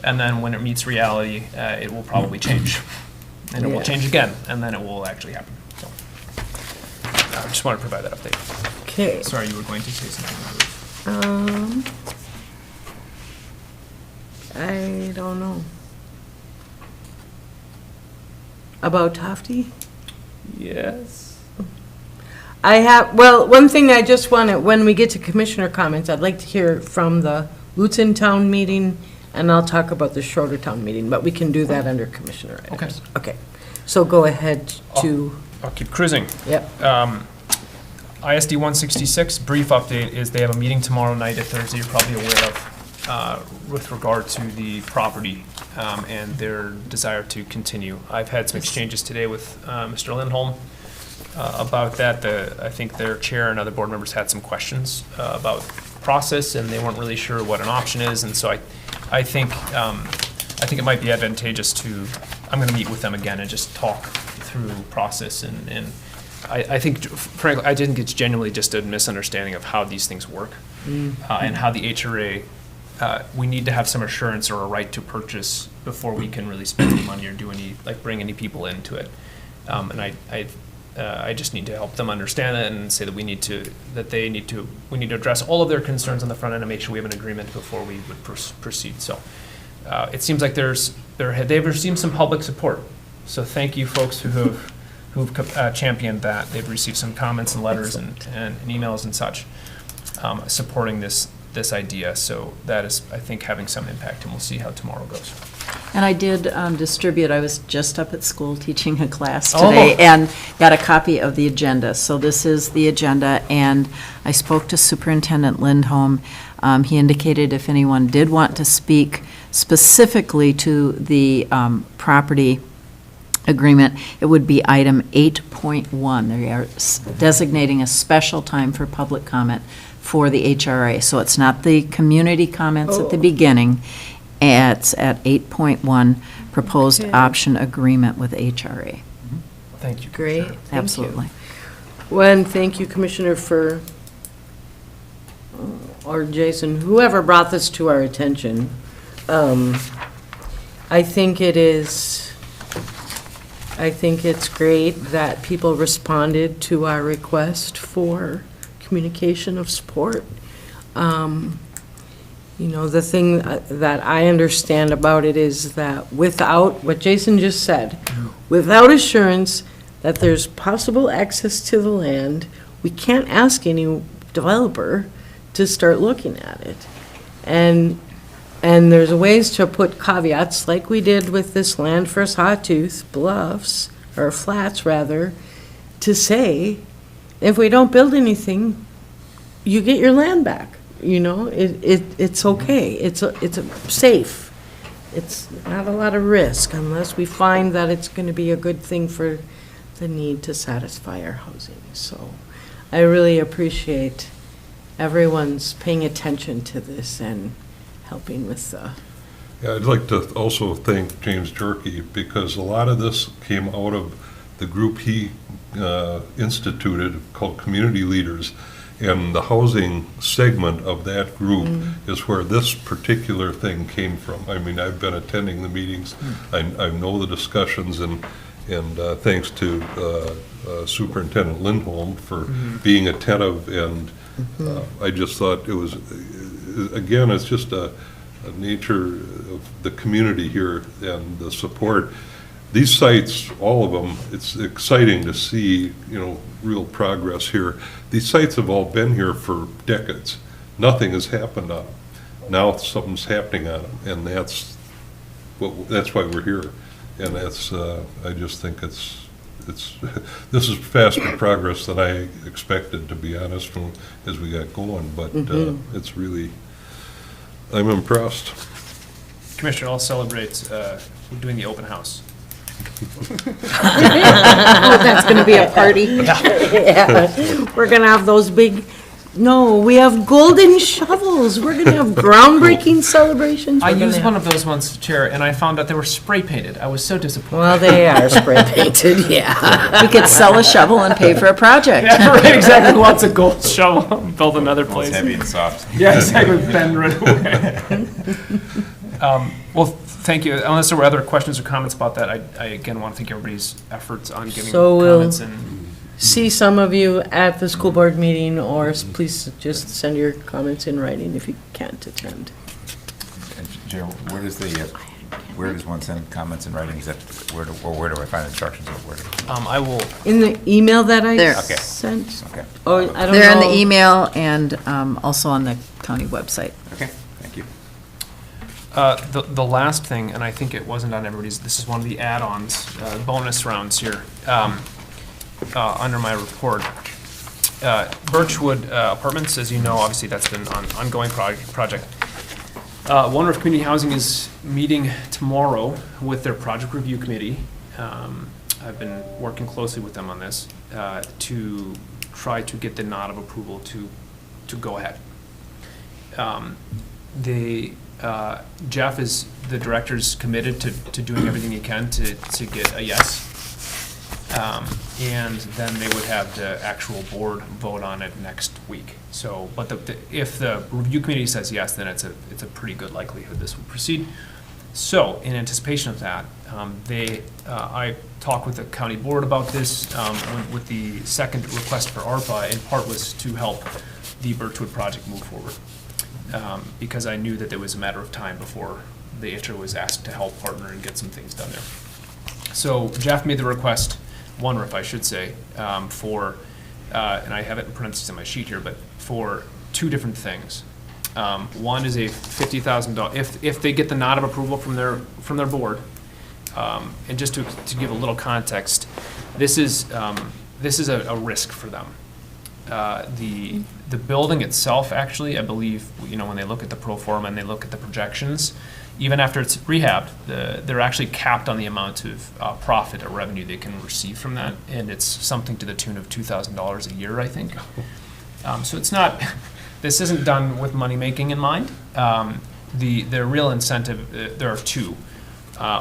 and then when it meets reality, it will probably change. And it will Yeah. change again, and then it will actually happen. So, I just wanted to provide that update. Okay. Sorry, you were going to say something. I don't know. About Tofty? Yes. I have, well, one thing I just wanted, when we get to commissioner comments, I'd like to hear from the Luton Town meeting, and I'll talk about the Shorter Town meeting, but we can do that under commissioner items. Okay, so go ahead to, I'll keep cruising. yep, ISD 166, brief update is they have a meeting tomorrow night at Thursday, you're probably aware of, with regard to the property and their desire to continue. I've had some exchanges today with Mr. Lindholm about that. I think their chair and other board members had some questions about process, and they weren't really sure what an option is, and so I think it might be advantageous to, I'm gonna meet with them again and just talk through process, and I think, frankly, I think it's genuinely just a misunderstanding of how these things work, and how the HRA, we need to have some assurance or a right to purchase before we can really spend any money or do any, like, bring any people into it. And I just need to help them understand that and say that we need to address all of their concerns on the front end and make sure we have an agreement before we would proceed. So it seems like they've received some public support. So thank you, folks who've championed that. They've received some comments and letters and emails and such supporting this idea. So that is, I think, having some impact, and we'll see how tomorrow goes. And I did distribute, I was just up at school teaching a class today and got a copy of the agenda. So this is the agenda, and I spoke to Superintendent Lindholm. He indicated if anyone did want to speak specifically to the property agreement, it would be item 8.1. They are designating a special time for public comment for the HRA. So it's not the community comments at the beginning. It's at 8.1, proposed Okay. option agreement with HRA. Thank you. great, thank you. Absolutely. Well, and thank you, Commissioner, for, or Jason, whoever brought this to our attention. I think it's great that people responded to our request for communication of support. You know, the thing that I understand about it is that without, what Jason just said, without assurance that there's possible access to the land, we can't ask any developer to start looking at it. And there's ways to put caveats, like we did with this land for Sawtooth Bluffs, or Flats rather, to say, if we don't build anything, you get your land back. You know, it's okay. It's safe. It's not a lot of risk unless we find that it's going to be a good thing for the need to satisfy our housing. So I really appreciate everyone's paying attention to this and helping with the. Yeah, I'd like to also thank James Jerky, because a lot of this came out of the group he instituted called Community Leaders. And the housing segment of that group is where this particular thing came from. I mean, I've been attending the meetings, I know the discussions, and thanks to Superintendent Lindholm for being attentive, and I just thought it was, again, it's just a nature of the community here and the support. These sites, all of them, it's exciting to see, you know, real progress here. These sites have all been here for decades. Nothing has happened on them. Now something's happening on them, and that's why we're here. And that's, I just think it's this is faster progress than I expected, to be honest, as we got going. But it's really, I'm impressed. Commissioner, I'll celebrate doing the open house. Oh, that's going to be a party. Yeah. We're going to have those big No, we have golden shovels. We're going to have groundbreaking celebrations. I We're gonna used have- one of those ones, Chair, and I found out they were spray painted. I was so disappointed. Well, they are spray painted, yeah. We could sell a shovel and pay for a project. Yeah, right, exactly. Who wants a gold shovel? Build another Well, place. it's heavy and soft. Yeah, exactly. Bend right away. Well, thank you. Unless there were other questions or comments about that, I again want to thank everybody's efforts on giving So we'll- comments and. See some of you at the school board meeting, or please just send your comments in writing if you can't attend. And Chair, where does one send comments in writing? Is that, where do I find instructions of where to? I will. In the email that I There. Okay. sent? Okay. Oh, I don't know. They're in the email and also on the county website. Okay, thank you. The last thing, and I think it wasn't on everybody's, this is one of the add-ons, bonus rounds here, under my report. Birchwood Apartments, as you know, obviously that's been an ongoing project. One Community Housing is meeting tomorrow with their project review committee. I've been working closely with them on this to try to get the nod of approval to go ahead. Jeff is, the director's committed to doing everything he can to get a yes. And then they would have the actual board vote on it next week. So, but if the review committee says yes, then it's a pretty good likelihood this will proceed. So, in anticipation of that, I talked with the county board about this, with the second request for ARPA, in part was to help the Birchwood project move forward. Because I knew that there was a matter of time before the HRA was asked to help partner and get some things done there. So Jeff made the request, I should say, for, and I have it in parentheses on my sheet here, but for two different things. One is a $50,000, if they get the nod of approval from their board, and just to give a little context, this is a risk for them. The building itself, actually, I believe, when they look at the pro forma and they look at the projections, even after it's rehabbed, they're actually capped on the amount of profit or revenue they can receive from that, and it's something to the tune of $2,000 a year, I think. So it's not, this isn't done with money making in mind. The real incentive, there are two.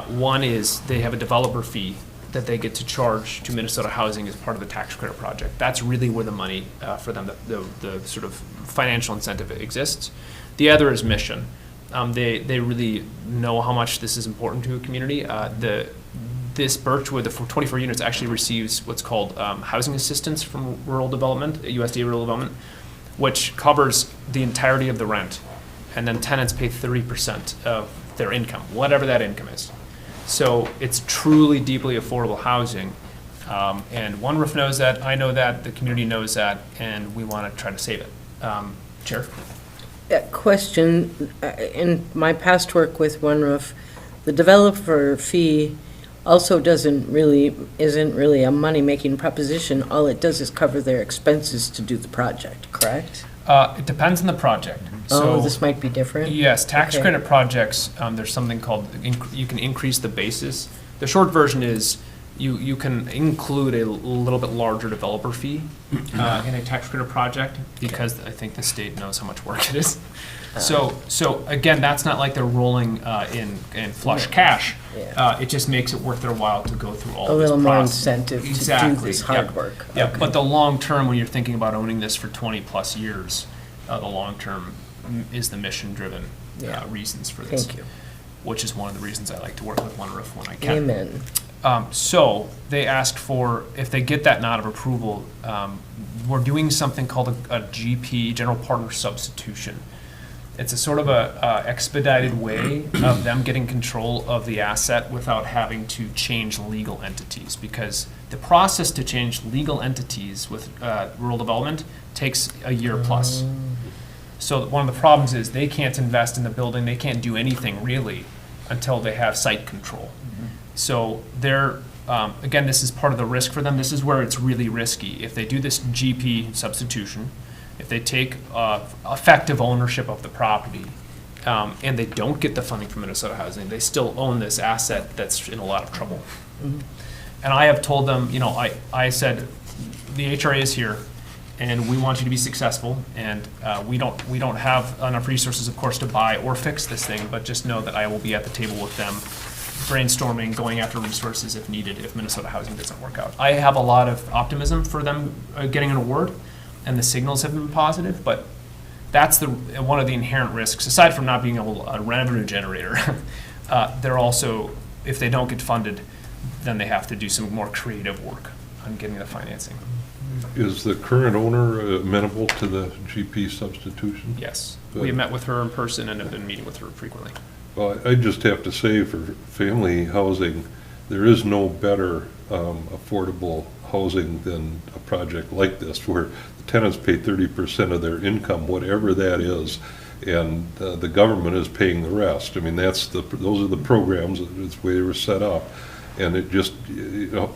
One is they have a developer fee that they get to charge to Minnesota Housing as part of the tax credit project. That's really where the money for them, the sort of financial incentive exists. The other is mission. They really know how much this is important to a community. This Birchwood, the 24 units, actually receives what's called housing assistance from Rural Development, USDA Rural Development, which covers the entirety of the rent. And then tenants pay 30% of their income, whatever that income is. So it's truly deeply affordable housing. And One Roof knows that, I know that, the community knows that, and we want to try to save it. Chair? Question, in my past work with One Roof, the developer fee also isn't really a money-making proposition. All it does is cover their expenses to do the project, correct? It depends on the project. Oh, So, this might be different? yes, tax Okay. credit projects, there's something called, you can increase the basis. The short version is you can include a little bit larger developer fee in a tax credit project, because I think the state knows how much work it is. So again, that's not like they're rolling in flush cash. Yeah. It just makes it worth their while to go through all A this little more process. incentive to do Exactly, this yep. hard work. Yeah, Okay. but the long term, when you're thinking about owning this for 20-plus years, the long term is the mission-driven Yeah. reasons for this. Thank you. Which is one of the reasons I like to work with One Roof when I can. Amen. So they asked for, if they get that nod of approval, we're doing something called a GP, general partner substitution. It's a sort of a expedited way of them getting control of the asset without having to change legal entities, because the process to change legal entities with rural development takes a year plus. So one of the problems is they can't invest in the building, they can't do anything really until they have site control. So they're, again, this is part of the risk for them. This is where it's really risky. If they do this GP substitution, if they take effective ownership of the property, and they don't get the funding from Minnesota Housing, they still own this asset that's in a lot of trouble. And I have told them, I said, the HRA is here. and we want you to be successful. And we don't have enough resources, of course, to buy or fix this thing, but just know that I will be at the table with them, brainstorming, going after resources if needed, if Minnesota Housing doesn't work out. I have a lot of optimism for them getting an award, and the signals have been positive, but that's one of the inherent risks, aside from not being a revenue generator. They're also, if they don't get funded, then they have to do some more creative work on getting the financing. Is the current owner amenable to the GP substitution? Yes. We have met with her in person and have been meeting with her frequently. Well, I just have to say, for family housing, there is no better affordable housing than a project like this, where the tenants pay 30% of their income, whatever that is, and the government is paying the rest. I mean, those are the programs, it's the way they were set up. And it just,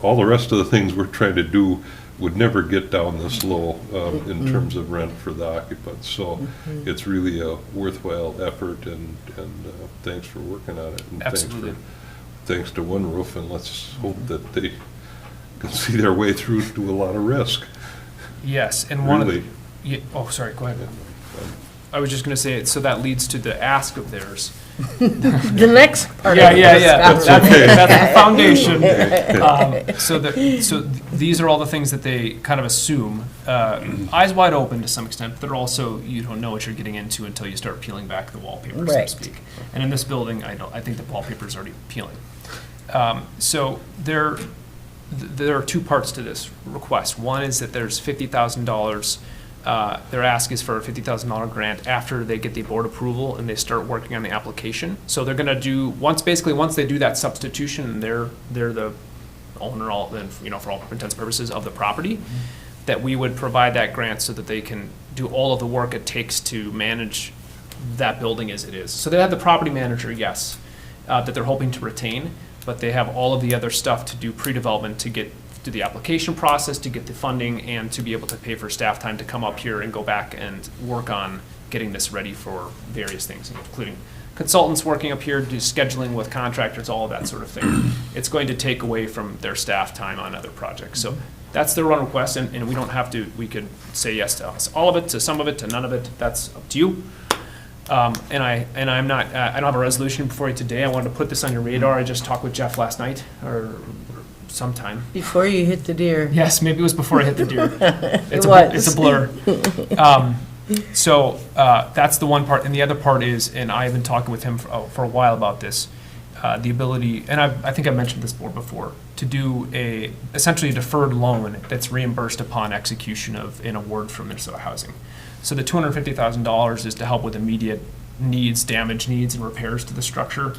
all the rest of the things we're trying to do would never get down this low in terms of rent for the occupants. So it's really a worthwhile effort, and thanks for working on it. And Absolutely. Thanks to One Roof, and let's hope that they can see their way through to a lot of risk. Yes, and one Really. of the, oh, sorry, go ahead. I was just going to say, so that leads to the ask of theirs. The next part Yeah, of the yeah, yeah. discussion. That's the foundation. So these are all the things that they kind of assume, eyes wide open to some extent, but they're also, you don't know what you're getting into until you start peeling back the wallpaper, so to Right. speak. And in this building, I think the wallpaper is already peeling. So there are two parts to this request. One is that there's $50,000. Their ask is for a $50,000 grant after they get the board approval and they start working on the application. So they're going to do, once they do that substitution, they're the owner, for all intents and purposes, of the property, that we would provide that grant so that they can do all of the work it takes to manage that building as it is. So they have the property manager, yes, that they're hoping to retain, but they have all of the other stuff to do pre-development, to get through the application process, to get the funding, and to be able to pay for staff time to come up here and go back and work on getting this ready for various things, including consultants working up here, do scheduling with contractors, all of that sort of thing. It's going to take away from their staff time on other projects. So that's their run request, and we don't have to, we could say yes to all of it, to some of it, to none of it. That's up to you. And I'm not, I don't have a resolution before you today. I wanted to put this on your radar. I just talked with Jeff last night, or sometime. Before you hit the deer. Yes, maybe it was before I hit the deer. It's was. a blur. So that's the one part, and the other part is, and I've been talking with him for a while about this, the ability, and I think I mentioned this board before, to do essentially a deferred loan that's reimbursed upon execution of an award from Minnesota Housing. So the $250,000 is to help with immediate needs, damage needs, and repairs to the structure,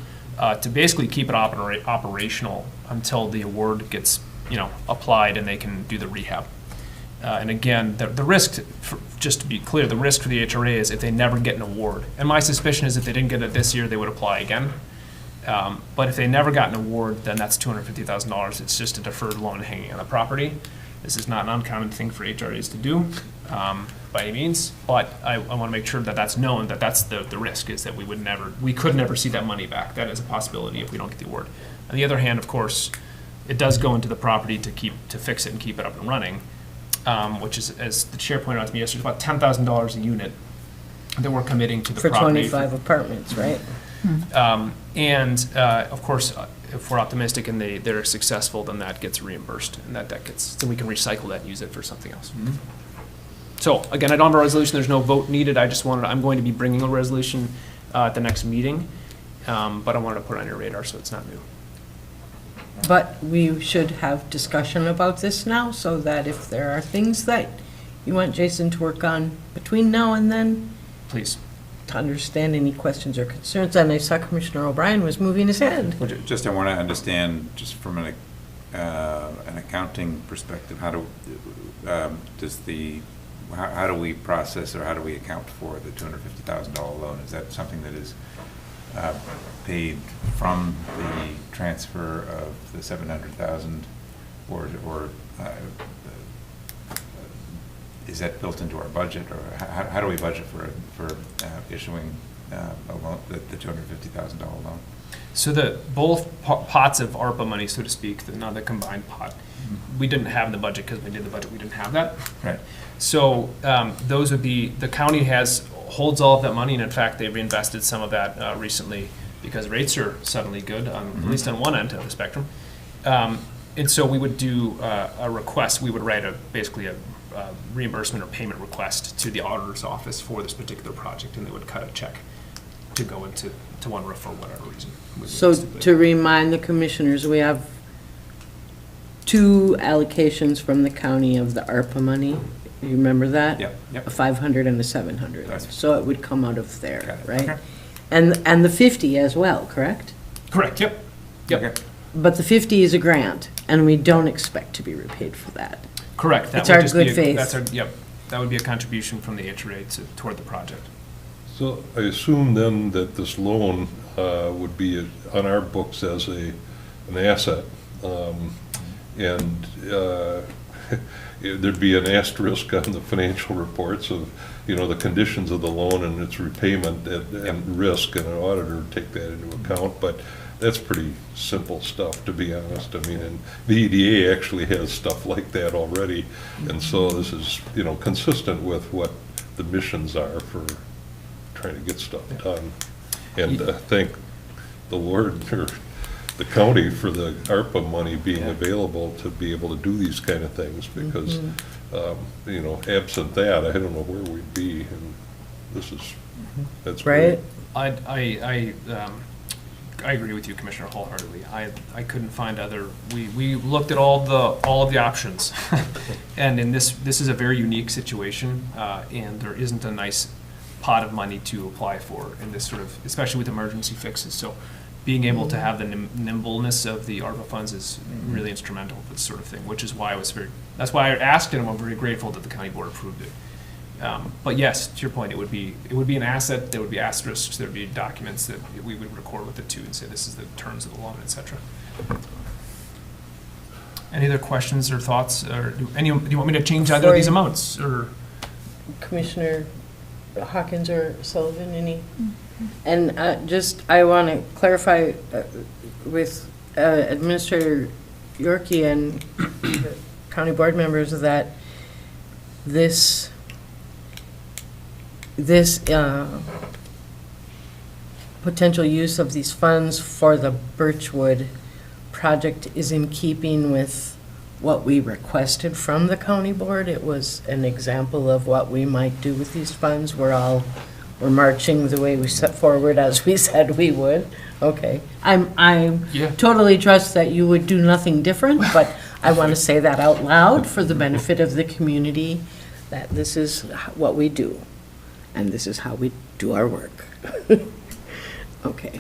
to basically keep it operational until the award gets, applied and they can do the rehab. And again, the risk, just to be clear, the risk for the HRA is if they never get an award. And my suspicion is if they didn't get it this year, they would apply again. But if they never got an award, then that's $250,000. It's just a deferred loan hanging on the property. This is not an uncommon thing for HRAs to do, by any means, but I want to make sure that that's known, that that's the risk, is that we could never see that money back. That is a possibility if we don't get the award. On the other hand, of course, it does go into the property to fix it and keep it up and running, which is, as the chair pointed out to me yesterday, about $10,000 a unit that we're committing to the For property. 25 apartments, right? Of course, if we're optimistic and they're successful, then that gets reimbursed, and then we can recycle that and use it for something else. So again, I don't have a resolution. There's no vote needed. I'm going to be bringing a resolution at the next meeting, but I wanted to put it on your radar so it's not new. But we should have discussion about this now, so that if there are things that you want Jason to work on between now and then, Please. to understand any questions or concerns. And I saw Commissioner O'Brien was moving his hand. Just, I want to understand, just from an accounting perspective, how do we process, or how do we account for the $250,000 loan? Is that something that is paid from the transfer of the $700,000, or is that built into our budget, or how do we budget for issuing a loan, the $250,000 loan? So both pots of ARPA money, so to speak, not the combined pot, we didn't have in the budget, because we did the budget, we didn't have that. Right. So those would be, the county holds all of that money, and in fact, they've invested some of that recently because rates are suddenly good, at least on one end of the spectrum. And so we would do a request, we would write basically a reimbursement or payment request to the auditor's office for this particular project, and they would cut a check to go into One Roof for whatever reason. So to remind the commissioners, we have 2 allocations from the county of the ARPA money. You remember that? Yep. A 500 and a 700. That's- So it would come out of there, Got it. right? Okay. And the 50 as well, correct? Correct, yep. Yep, Okay. But the 50 is a grant, and we don't expect to be repaid for that. correct. That It's would our just be good a- faith. That's our, yep, that would be a contribution from the HRA toward the project. So I assume then that this loan would be on our books as an asset. And there'd be an asterisk on the financial reports of, the conditions of the loan and its repayment and risk, and an auditor would take that into account. But that's pretty simple stuff, to be honest. I mean, and the EDA actually has stuff like that already. And so this is, consistent with what the missions are for trying to get stuff done. And thank the Lord, or the county, for the ARPA money being available to be able to do these kind of things, because, absent that, I don't know where we'd be, and that's great. Right? I agree with you, Commissioner, wholeheartedly. I couldn't find we looked at all of the options. And this is a very unique situation, and there isn't a nice pot of money to apply for in this sort of, especially with emergency fixes. So being able to have the nimbleness of the ARPA funds is really instrumental for this sort of thing, which is why that's why I asked, and I'm very grateful that the county board approved it. But yes, to your point, it would be an asset, there would be asterisks, there would be documents that we would record with it too, and say this is the terms of the loan, et cetera. Any other questions or thoughts, or do you want me to change either of these amounts, or? Commissioner Hawkins or Sullivan, any? And I want to clarify with Administrator Yorkie and the county board members that this potential use of these funds for the Birchwood project is in keeping with what we requested from the county board. It was an example of what we might do with these funds. We're marching the way we set forward as we said we would. Okay. I Yeah. totally trust that you would do nothing different, but I want to say that out loud for the benefit of the community, that this is what we do, and this is how we do our work. Okay,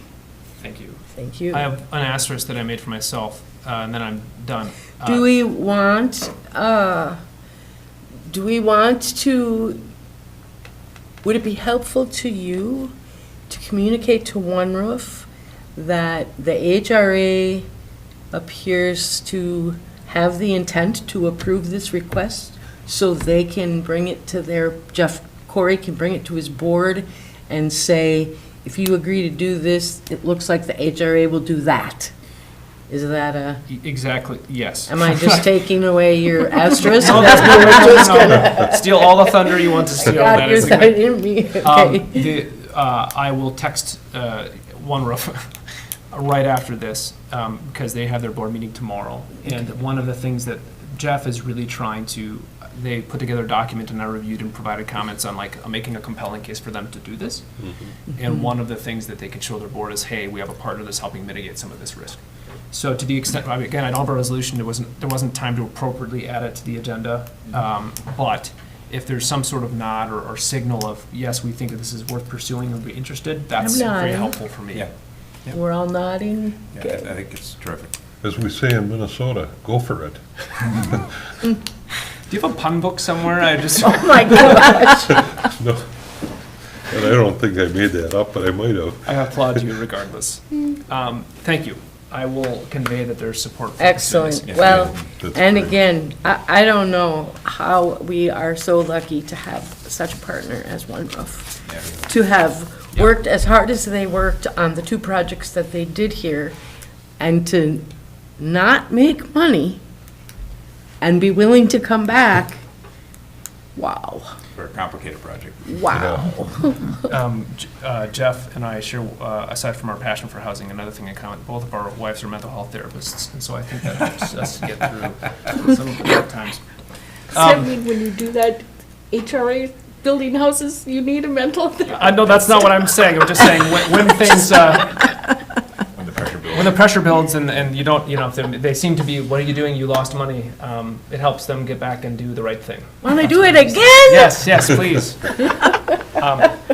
Thank you. thank you. I have an asterisk that I made for myself, and then I'm done. Do we want to, would it be helpful to you to communicate to One Roof that the HRA appears to have the intent to approve this request, so they can bring it to Jeff Corey can bring it to his board and say, if you agree to do this, it looks like the HRA will do that? Is that Exactly, yes. am I just taking away your asterisk? No, That's no, what no, we're no, just no, gonna- no. Steal all the thunder you want to steal. Got That your is the side good. in me, okay. I will text One Roof right after this, because they have their board meeting tomorrow. And one of the things that Jeff is really trying to, they put together a document, and I reviewed and provided comments on making a compelling case for them to do this. And one of the things that they can show their board is, hey, we have a partner that's helping mitigate some of this risk. So to the extent, again, I don't have a resolution, there wasn't time to appropriately add it to the agenda. But if there's some sort of nod or signal of, yes, we think that this is worth pursuing and we're interested, that's I'm very nodding. helpful for me. Yeah. We're all nodding? Yeah, Good. I think it's terrific. As we say in Minnesota, go for it. Do you have a pun book somewhere? I just, Oh, my gosh. No, and I don't think I made that up, but I might have. I applaud you regardless. Thank you. I will convey that there's support for pursuing this. Excellent. Well, That's and great. again, I don't know how we are so lucky to have such a partner as One Roof. Yeah. To have worked as hard as they worked on the 2 projects that they did here, and to not make money and be willing to come back, wow, For a complicated project. wow. Jeff and I share, aside from our passion for housing, another thing in common. Both of our wives are mental health therapists, and so I think that helps us to get through some of the hard times. Does that mean when you do that HRA building houses, you need a mental therapist? I know that's not what I'm saying. I'm just saying when things, when the pressure builds and you don't, if they seem to be, what are you doing? You lost money. It helps them get back and do the right thing. Want to do it again? Yes, please.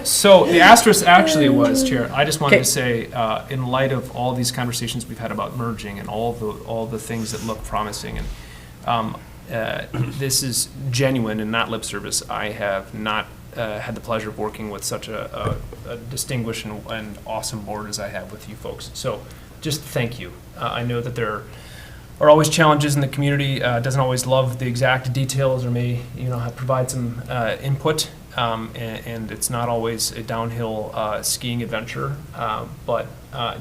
So the asterisk actually was, Chair, I just wanted to say, in light of all these conversations we've had about merging and all the things that look promising, and this is genuine and not lip service. I have not had the pleasure of working with such a distinguished and awesome board as I have with you folks. So just thank you. I know that there are always challenges in the community, doesn't always love the exact details or may provide some input, and it's not always a downhill skiing adventure, but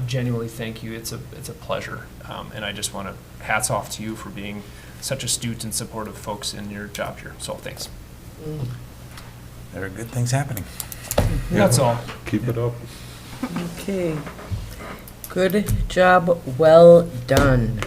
genuinely thank you. It's a pleasure, and I just want to hats off to you for being such astute and supportive folks in your job here. So thanks. There are good things happening. That's all. Keep it up. Okay. Good job, well done.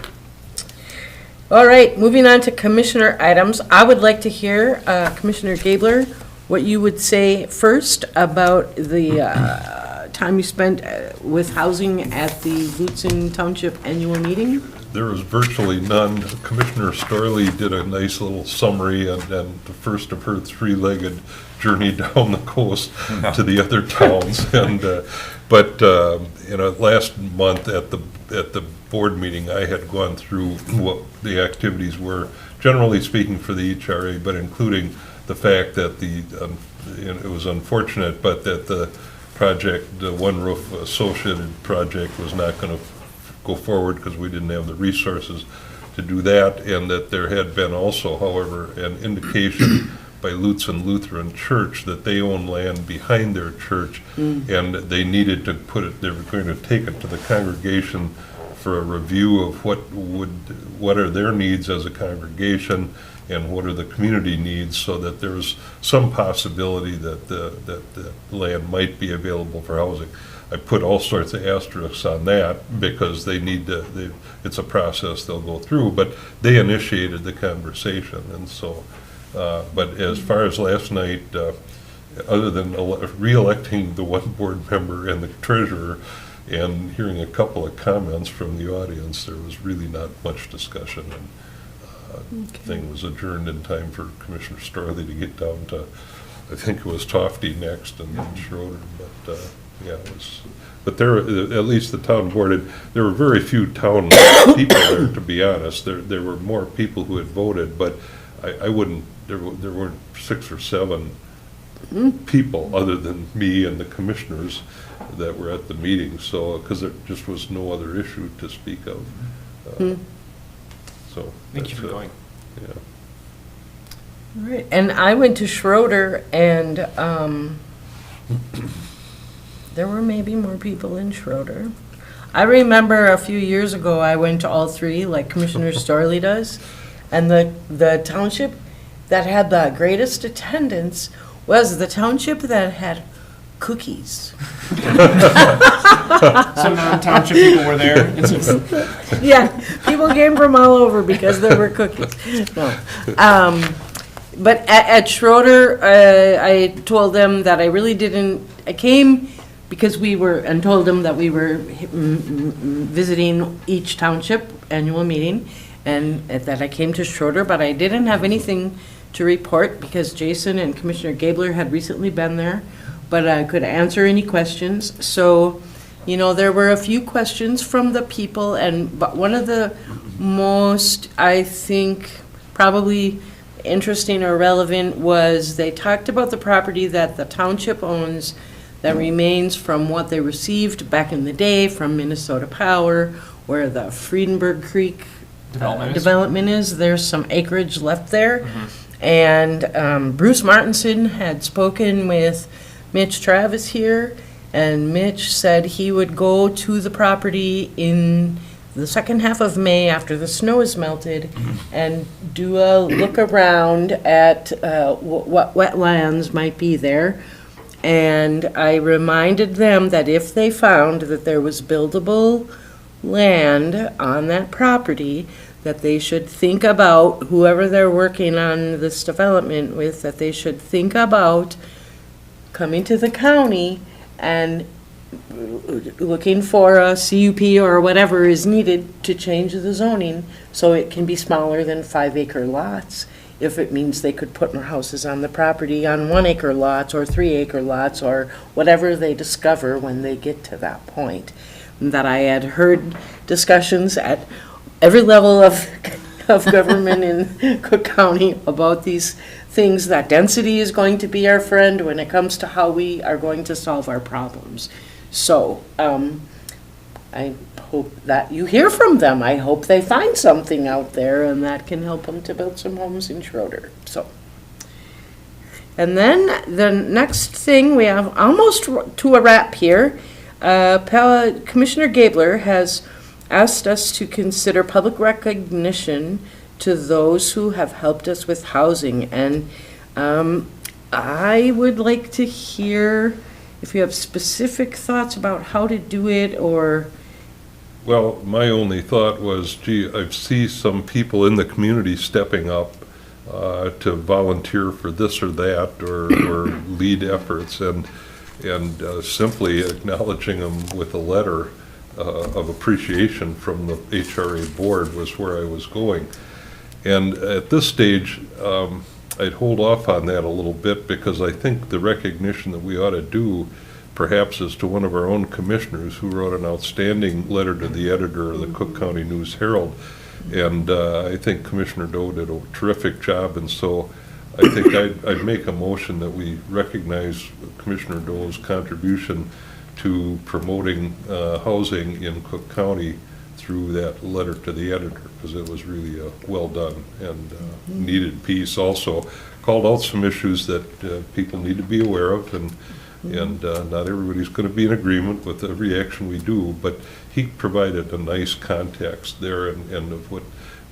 All right, moving on to commissioner items. I would like to hear, Commissioner Gabler, what you would say first about the time you spent with housing at the Lutzen Township annual meeting. There was virtually none. Commissioner Storley did a nice little summary and the first of her three-legged journey down the coast to the other towns. And but last month at the board meeting, I had gone through what the activities were, generally speaking, for the HRA, but including the fact that it was unfortunate, but that the project, the One Roof associated project, was not going to go forward because we didn't have the resources to do that, and that there had been also, however, an indication by Lutzen Lutheran Church that they own land behind their church, and they needed to put it, they were going to take it to the congregation for a review of what are their needs as a congregation and what are the community needs, so that there was some possibility that the land might be available for housing. I put all sorts of asterisks on that because they need to, it's a process they'll go through, but they initiated the conversation. And so, but as far as last night, other than re-electing the one board member and the treasurer and hearing a couple of comments from the audience, there was really not much discussion. And the thing was adjourned in time for Commissioner Storley to get down to, I think it was Tofty next and then Schroeder, but yeah, it was, but there, at least the town board, there were very few town people there, to be honest. There were more people who had voted, but I wouldn't, there weren't 6 or 7 people other than me and the commissioners that were at the meeting, so, because there just was no other issue to speak of. So. Thank you for going. Yeah. All right, and I went to Schroeder, and there were maybe more people in Schroeder. I remember a few years ago, I went to all 3, like Commissioner Storley does, and the township that had the greatest attendance was the township that had cookies. Some non-township people were there. Yeah, people came from all over because there were cookies. No. But at Schroeder, I told them that I really didn't, I came because we were, and told them that we were visiting each township annual meeting, and that I came to Schroeder, but I didn't have anything to report because Jason and Commissioner Gabler had recently been there, but I could answer any questions. So, there were a few questions from the people, but one of the most, I think, probably interesting or relevant was they talked about the property that the township owns that remains from what they received back in the day from Minnesota Power, where the Friedenberg Creek development is. There's some acreage left there. And Bruce Martinson had spoken with Mitch Travis here, and Mitch said he would go to the property in the second half of May after the snow is melted and do a look around at what wetlands might be there. And I reminded them that if they found that there was buildable land on that property, that they should think about, whoever they're working on this development with, that they should think about coming to the county and looking for a CUP or whatever is needed to change the zoning so it can be smaller than 5-acre lots. If it means they could put more houses on the property on 1-acre lots or 3-acre lots or whatever they discover when they get to that point. That I had heard discussions at every level of government in Cook County about these things, that density is going to be our friend when it comes to how we are going to solve our problems. So, I hope that you hear from them. I hope they find something out there and that can help them to build some homes in Schroeder. So, and then the next thing, we have almost to a wrap here. Commissioner Gabler has asked us to consider public recognition to those who have helped us with housing. And I would like to hear if you have specific thoughts about how to do it, or... Well, my only thought was, gee, I see some people in the community stepping up to volunteer for this or that, or lead efforts, and simply acknowledging them with a letter of appreciation from the HRA board was where I was going. And at this stage, I'd hold off on that a little bit, because I think the recognition that we ought to do perhaps is to one of our own commissioners who wrote an outstanding letter to the editor of the Cook County News Herald. And I think Commissioner Doe did a terrific job, and so I think I'd make a motion that we recognize Commissioner Doe's contribution to promoting housing in Cook County through that letter to the editor, because it was really a well done and needed piece. Also called out some issues that people need to be aware of, and not everybody's going to be in agreement with every action we do, but he provided a nice context there and of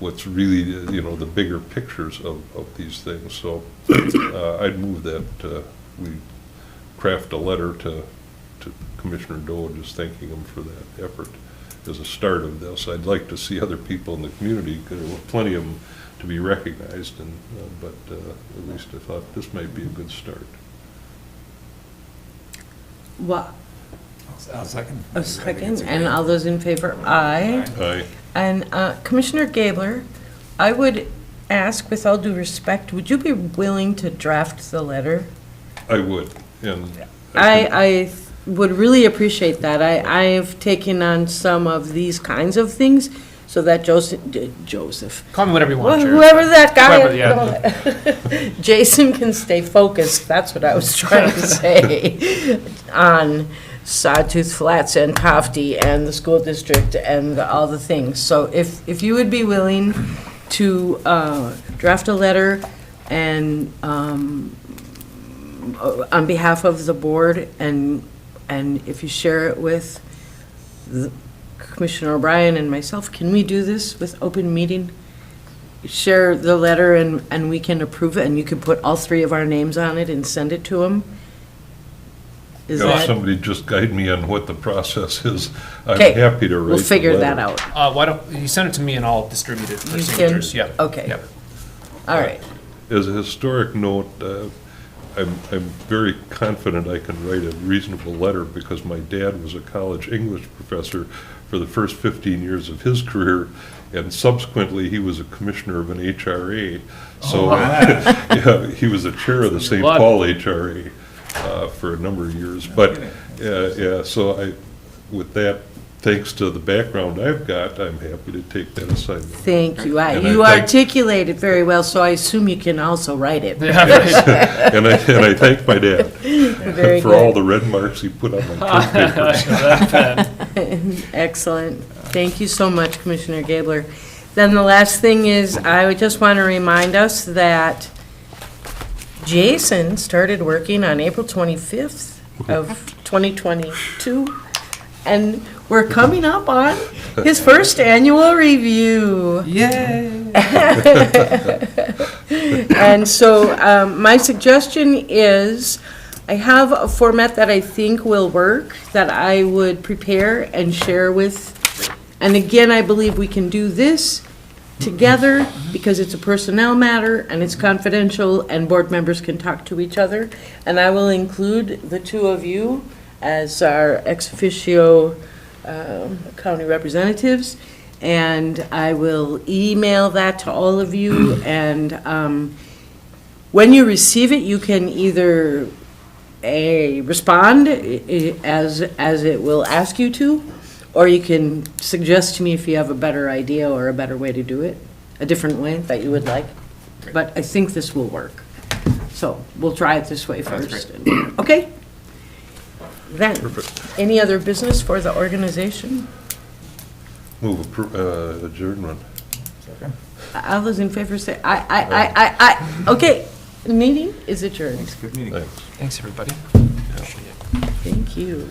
what's really, the bigger pictures of these things. So I'd move that we craft a letter to Commissioner Doe, just thanking him for that effort as a start of this. I'd like to see other people in the community, because there were plenty of them to be recognized, but at least I thought this might be a good start. What? I'll second. A second, and all those in favor, aye. Aye. And Commissioner Gabler, I would ask, with all due respect, would you be willing to draft the letter? I would, and I would really appreciate that. I've taken on some of these kinds of things so that Joseph, Call me whatever you want, Chair. whoever that guy, Whoever, Jason can stay focused, that's what I was trying to say, on Sawtooth Flats and Tofty and the school district and all the things. So if you would be willing to draft a letter and on behalf of the board, and if you share it with Commissioner O'Brien and myself, can we do this with open meeting? Share the letter and we can approve it, and you can put all three of our names on it and send it to him? Is if that? somebody just guide me on what the process is, I'm Okay, happy to write we'll figure the that letter. out. Why don't, you send it to me and I'll distribute it for You signatures. can? Yep. Okay. Yep. All right. As a historic note, I'm very confident I can write a reasonable letter, because my dad was a college English professor for the first 15 years of his career, and subsequently he was a commissioner of an HRA. So yeah, he was a chair of the St. Paul HRA for a number of years. But yeah, so with that, thanks to the background I've got, I'm happy to take that assignment. Thank you. And You I thank- articulate it very well, so I assume you can also write it. And I thank my dad Very for all good. the red marks he put on my term papers. Excellent. Thank you so much, Commissioner Gabler. Then the last thing is, I would just want to remind us that Jason started working on April 25th of 2022, and we're coming up on his first annual review. Yay! And so my suggestion is, I have a format that I think will work, that I would prepare and share with. And again, I believe we can do this together because it's a personnel matter and it's confidential and board members can talk to each other. And I will include the two of you as our ex officio county representatives. And I will email that to all of you. And when you receive it, you can either respond as it will ask you to, or you can suggest to me if you have a better idea or a better way to do it, a different way that you would like. But I think this will work. So we'll try it this way first. Okay? Then, any other business for the organization? Move adjournment. All those in favor say aye. Okay, meeting is adjourned. Good meeting. Thanks. Thanks, everybody. Thank you.